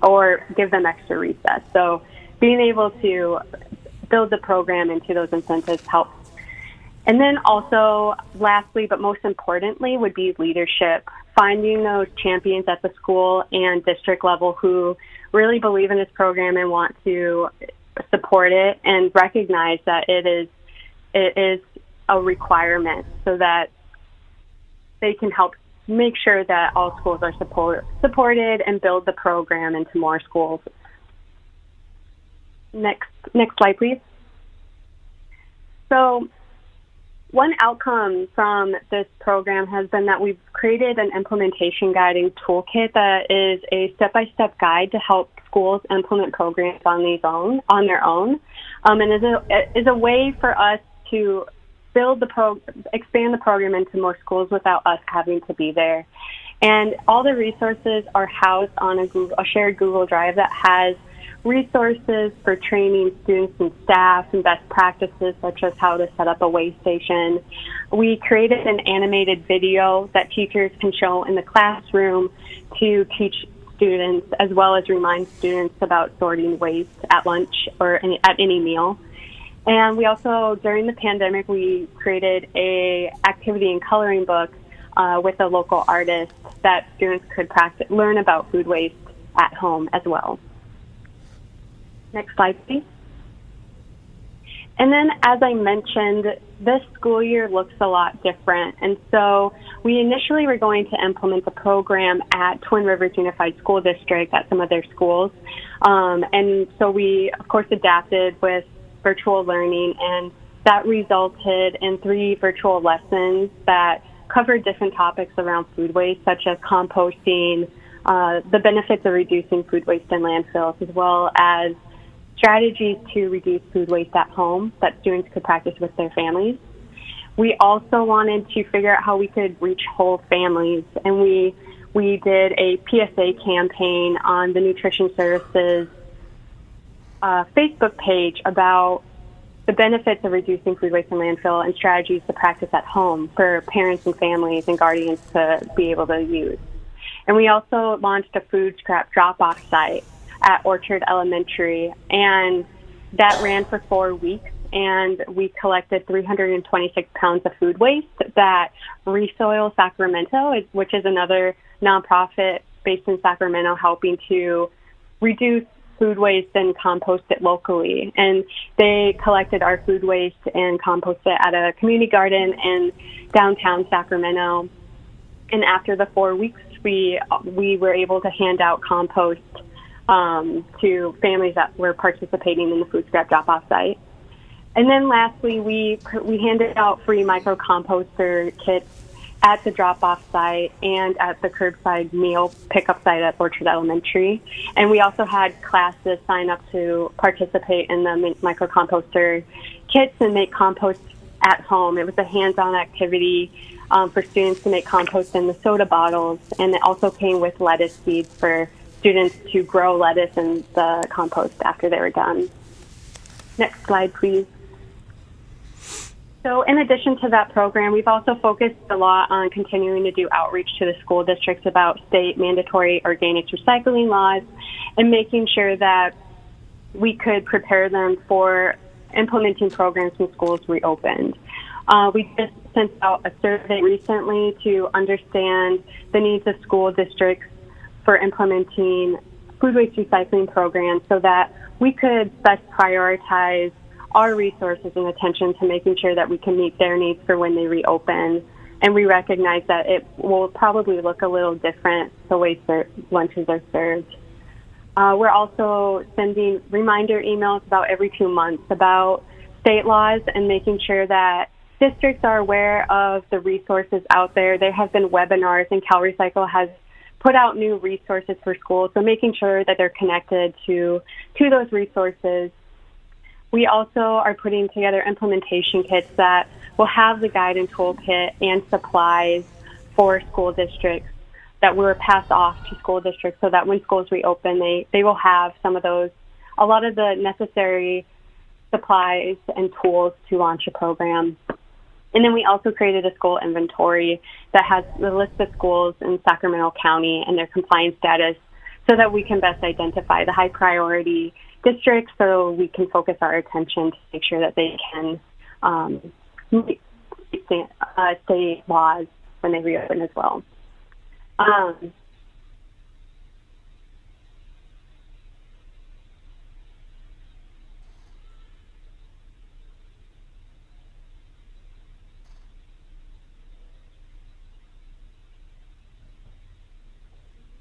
or give them extra recess. So being able to build the program into those incentives helps. And then also, lastly, but most importantly, would be leadership. Finding those champions at the school and district level who really believe in this program and want to support it and recognize that it is a requirement, so that they can help make sure that all schools are supported and build the program into more schools. Next slide, please. So one outcome from this program has been that we've created an implementation guiding toolkit that is a step-by-step guide to help schools implement programs on their own, and is a way for us to expand the program into more schools without us having to be there. And all the resources are housed on a shared Google Drive that has resources for training students and staff and best practices, such as how to set up a waste station. We created an animated video that teachers can show in the classroom to teach students, as well as remind students about sorting waste at lunch or at any meal. And we also, during the pandemic, we created a activity and coloring book with a local artist that students could learn about food waste at home as well. Next slide, please. And then, as I mentioned, this school year looks a lot different. And so we initially were going to implement the program at Twin Rivers Unified School District at some of their schools. And so we, of course, adapted with virtual learning, and that resulted in 3 virtual lessons that covered different topics around food waste, such as composting, the benefits of reducing food waste in landfills, as well as strategies to reduce food waste at home that students could practice with their families. We also wanted to figure out how we could reach whole families, and we did a PSA campaign on the Nutrition Services Facebook page about the benefits of reducing food waste in landfill and strategies to practice at home for parents and families and guardians to be able to use. And we also launched a food scrap drop-off site at Orchard Elementary, and that ran for 4 weeks, and we collected 326 pounds of food waste that Resoil Sacramento, which is another nonprofit based in Sacramento, helping to reduce food waste and compost it locally. And they collected our food waste and composted it at a community garden in downtown Sacramento. And after the 4 weeks, we were able to hand out compost to families that were participating in the food scrap drop-off site. And then lastly, we handed out free micro-composter kits at the drop-off site and at the curbside meal pickup site at Orchard Elementary. And we also had classes sign up to participate in the micro-composter kits and make compost at home. It was a hands-on activity for students to make compost in the soda bottles, and it also came with lettuce seeds for students to grow lettuce in the compost after they were done. Next slide, please. So in addition to that program, we've also focused a lot on continuing to do outreach to the school districts about state mandatory organics recycling laws and making sure that we could prepare them for implementing programs when schools reopened. We just sent out a survey recently to understand the needs of school districts for implementing food waste recycling programs so that we could best prioritize our resources and attention to making sure that we can meet their needs for when they reopen. And we recognize that it will probably look a little different the way lunches are served. We're also sending reminder emails about every 2 months about state laws and making sure that districts are aware of the resources out there. There have been webinars, and CalRecycle has put out new resources for schools, so making sure that they're connected to those resources. We also are putting together implementation kits that will have the guide and toolkit and supplies for school districts that were passed off to school districts so that when schools reopen, they will have a lot of the necessary supplies and tools to launch a program. And then we also created a school inventory that has the list of schools in Sacramento County and their compliance status so that we can best identify the high priority districts so we can focus our attention to make sure that they can meet state laws when they reopen as well.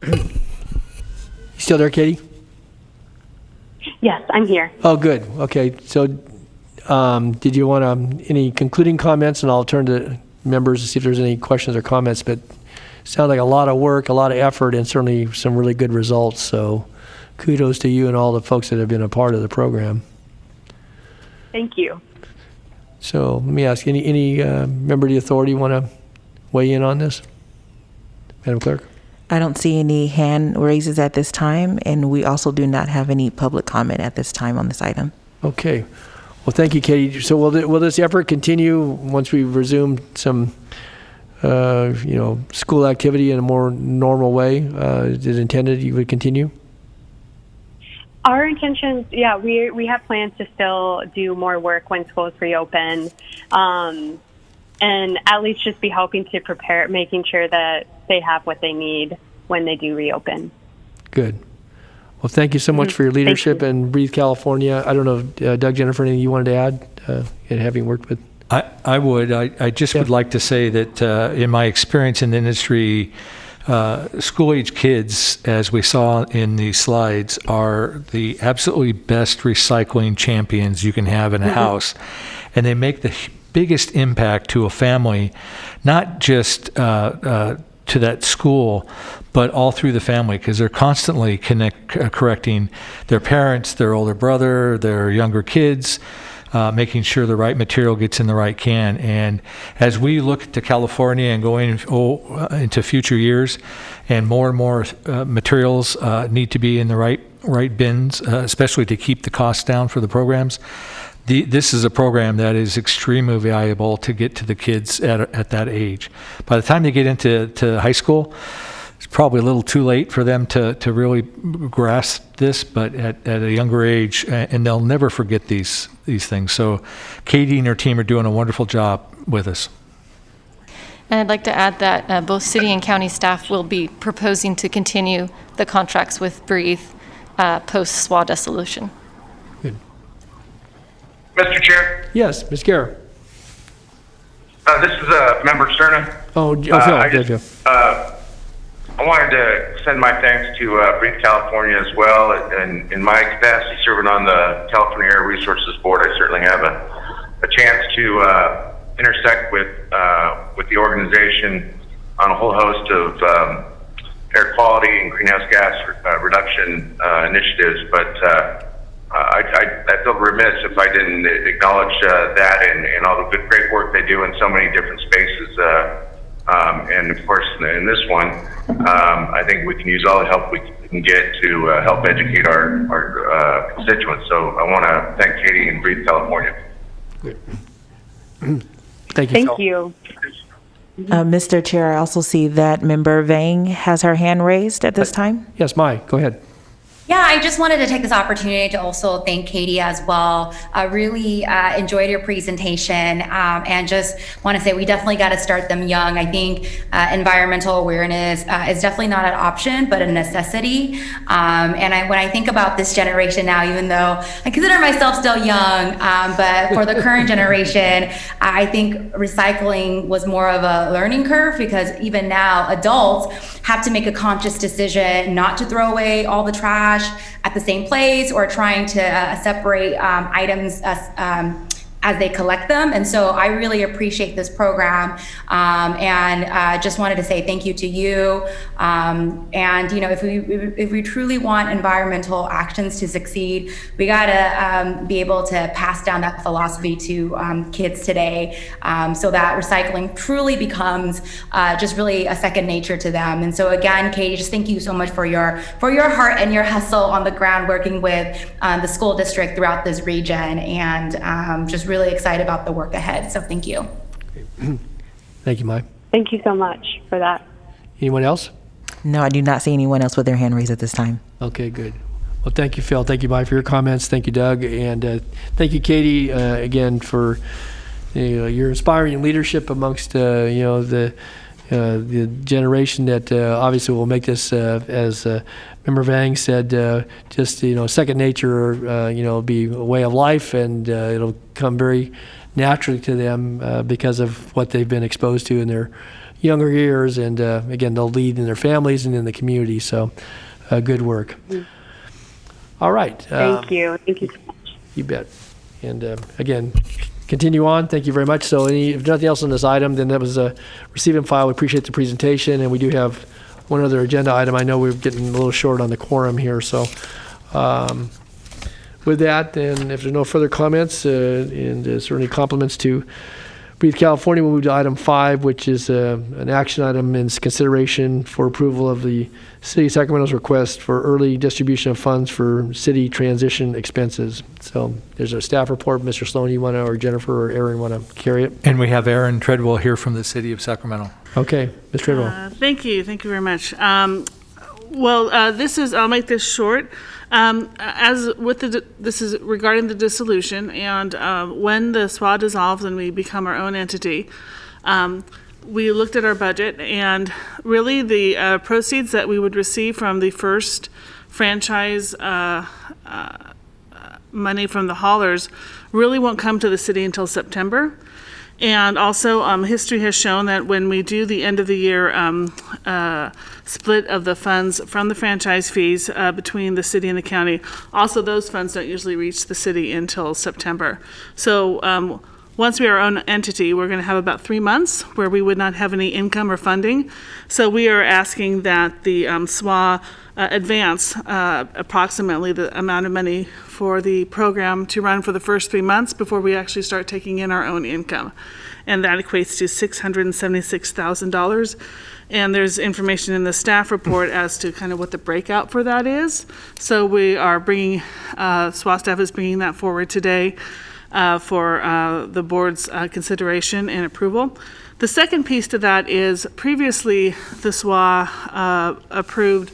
You still there, Katie?
Yes, I'm here.
Oh, good. Okay. So did you want any concluding comments? And I'll turn to members to see if there's any questions or comments. But it sounds like a lot of work, a lot of effort, and certainly some really good results. So kudos to you and all the folks that have been a part of the program.
Thank you.
So let me ask, any member of the authority want to weigh in on this? Madam Clerk?
I don't see any hand raises at this time, and we also do not have any public comment at this time on this item.
Okay. Well, thank you, Katie. So will this effort continue once we resume some, school activity in a more normal way? Is it intended you would continue?
Our intentions, yeah, we have plans to still do more work when schools reopen, and at least just be helping to prepare, making sure that they have what they need when they do reopen.
Good. Well, thank you so much for your leadership and Breathe California. I don't know, Doug, Jennifer, anything you wanted to add in having worked with?
I would. I just would like to say that in my experience in the industry, school-age kids, as we saw in these slides, are the absolutely best recycling champions you can have in a house. And they make the biggest impact to a family, not just to that school, but all through the family, because they're constantly correcting their parents, their older brother, their younger kids, making sure the right material gets in the right can. And as we look to California and going into future years, and more materials need to be in the right bins, especially to keep the costs down for the programs. This is a program that is extremely valuable to get to the kids at that age. By the time they get into high school, it's probably a little too late for them to really grasp this, but at a younger age, and they'll never forget these things. So Katie and her team are doing a wonderful job with us.
And I'd like to add that both city and county staff will be proposing to continue the contracts with Breathe post-SWA dissolution.
Good.
Mr. Chair?
Yes, Ms. Guerra.
This is Member Sterna.
Phil.
I wanted to send my thanks to Breathe California as well. And in my capacity serving on the California Air Resources Board, I certainly have a chance to intersect with the organization on a whole host of air quality and greenhouse gas reduction initiatives. But I feel remiss if I didn't acknowledge that and all the great work they do in so many different spaces. And of course, in this one, I think we can use all the help we can get to help educate our constituents. So I want to thank Katie and Breathe California.
Thank you.
Thank you.
Mr. Chair, I also see that Member Vang has her hand raised at this time.
Yes, Mai, go ahead.
Yeah, I just wanted to take this opportunity to also thank Katie as well. I really enjoyed your presentation, and just want to say we definitely got to start them young. I think environmental awareness is definitely not an option, but a necessity. And when I think about this generation now, even though I consider myself still young, but for the current generation, I think recycling was more of a learning curve, because even now adults have to make a conscious decision not to throw away all the trash at the same place, or trying to separate items as they collect them. And so I really appreciate this program, and just wanted to say thank you to you. And if we truly want environmental actions to succeed, we gotta be able to pass down that philosophy to kids today, so that recycling truly becomes just really a second nature to them. And so again, Katie, just thank you so much for your heart and your hustle on the ground, working with the school district throughout this region, and just really excited about the work ahead. So thank you.
Thank you, Mai.
Thank you so much for that.
Anyone else?
No, I do not see anyone else with their hand raised at this time.
Okay, good. Well, thank you, Phil. Thank you, Mai, for your comments. Thank you, Doug. And thank you, Katie, again, for your inspiring leadership amongst the generation that obviously will make this, as Member Vang said, just second nature, be a way of life, and it'll come very naturally to them because of what they've been exposed to in their younger years, and again, they'll lead in their families and in the community. So, good work. All right.
Thank you. Thank you so much.
You bet. And again, continue on. Thank you very much. So, if nothing else on this item, then that was a receive and file. We appreciate the presentation, and we do have one other agenda item. I know we're getting a little short on the quorum here, so with that, then if there's no further comments, and certainly compliments to Breathe California, we'll move to item 5, which is an action item in consideration for approval of the City of Sacramento's request for early distribution of funds for city transition expenses. So there's a staff report. Mr. Sloan, you want to, or Jennifer or Aaron want to carry it?
And we have Aaron Treadwell here from the City of Sacramento.
Okay, Ms. Treadwell.
Thank you very much. I'll make this short. This is regarding the dissolution, and when the SWA dissolves and we become our own entity, we looked at our budget, and really the proceeds that we would receive from the first franchise money from the haulers really won't come to the city until September. And also, history has shown that when we do the end of the year split of the funds from the franchise fees between the city and the county, also those funds don't usually reach the city until September. So once we are our own entity, we're going to have about 3 months where we would not have any income or funding. So we are asking that the SWA advance approximately the amount of money for the program to run for the first 3 months before we actually start taking in our own income. And that equates to $676,000. And there's information in the staff report as to kind of what the breakout for that is. So we are bringing, SWA staff is bringing that forward today for the board's consideration and approval. The second piece to that is previously the SWA approved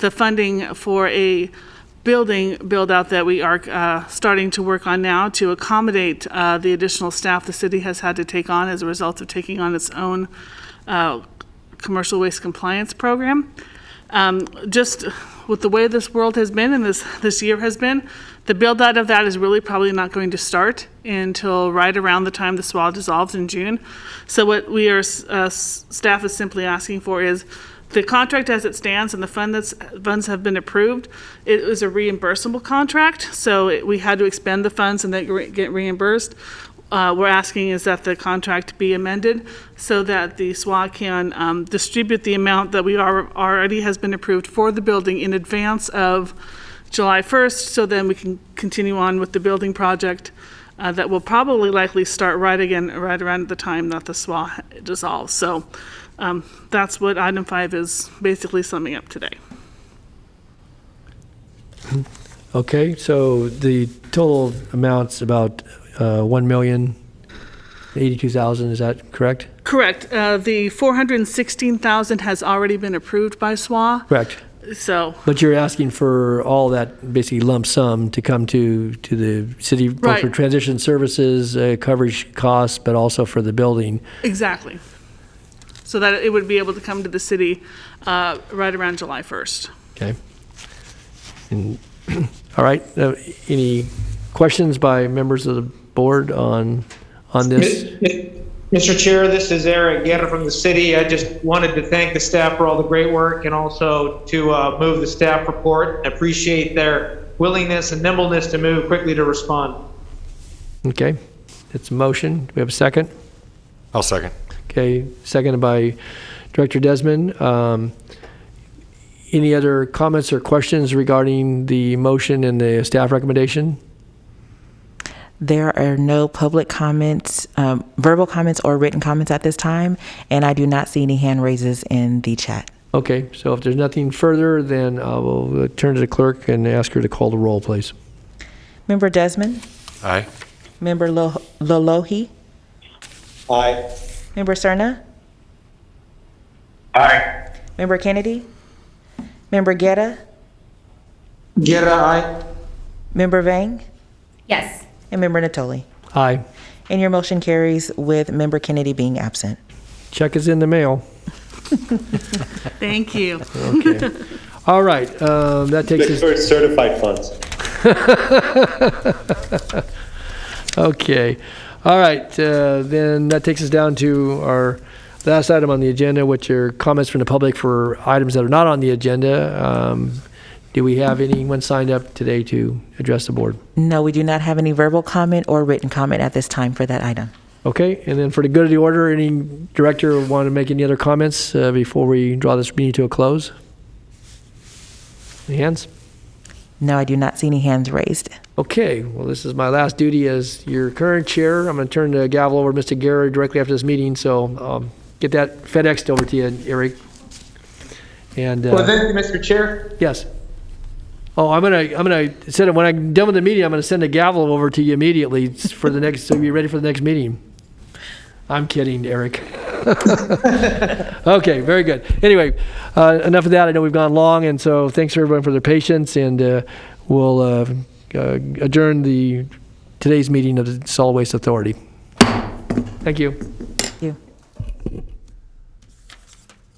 the funding for a building build-out that we are starting to work on now to accommodate the additional staff the city has had to take on as a result of taking on its own commercial waste compliance program. Just with the way this world has been and this year has been, the build-out of that is really probably not going to start until right around the time the SWA dissolves in June. So what we are, staff is simply asking for is the contract as it stands and the funds have been approved. It was a reimbursable contract, so we had to expend the funds and then get reimbursed. We're asking is that the contract be amended so that the SWA can distribute the amount that we already has been approved for the building in advance of July 1st, so then we can continue on with the building project that will probably likely start right around the time that the SWA dissolves. So that's what item 5 is basically summing up today.
Okay, so the total amount's about $1,082,000, is that correct?
Correct. The $416,000 has already been approved by SWA.
Correct.
So,
But you're asking for all that basically lump sum to come to the city, both for
Right.
transition services, coverage costs, but also for the building.
exactly. So that it would be able to come to the city right around July 1st.
Okay. And, all right. Any questions by members of the board on this?
Mr. Chair, this is Eric Guerra from the city. I just wanted to thank the staff for all the great work and also to move the staff report. Appreciate their willingness and nimbleness to move quickly to respond.
Okay. It's a motion. Do we have a second?
I'll second.
Okay. Seconded by Director Desmond. Any other comments or questions regarding the motion and the staff recommendation?
There are no public comments, verbal comments or written comments at this time, and I do not see any hand raises in the chat.
Okay, so if there's nothing further, then I will turn to the clerk and ask her to call the roll, please.
Member Desmond?
Aye.
Member Lolohi?
Aye.
Member Cerna?
Aye.
Member Kennedy? Member Guerra?
Guerra, aye.
Member Vang?
Yes.
And Member Natoli.
Aye.
And your motion carries with Member Kennedy being absent.
Check is in the mail.
Thank you.
Okay. All right, that takes us...
For certified funds.
Okay. All right, then that takes us down to our last item on the agenda, which are comments from the public for items that are not on the agenda. Do we have anyone signed up today to address the board?
No, we do not have any verbal comment or written comment at this time for that item.
Okay, and then for the good of the order, any director want to make any other comments before we draw this meeting to a close? Any hands?
No, I do not see any hands raised.
Okay, well, this is my last duty as your current chair. I'm going to turn the gavel over to Mr. Guerra directly after this meeting, so get that FedExed over to you, Eric. And
Well, thank you, Mr. Chair.
yes. Oh, I'm gonna send it when I'm done with the meeting. I'm gonna send a gavel over to you immediately for the next, so you're ready for the next meeting. I'm kidding, Eric. Okay, very good. Anyway, enough of that. I know we've gone long, and so thanks everyone for their patience, and we'll adjourn today's meeting of the Solid Waste Authority. Thank you.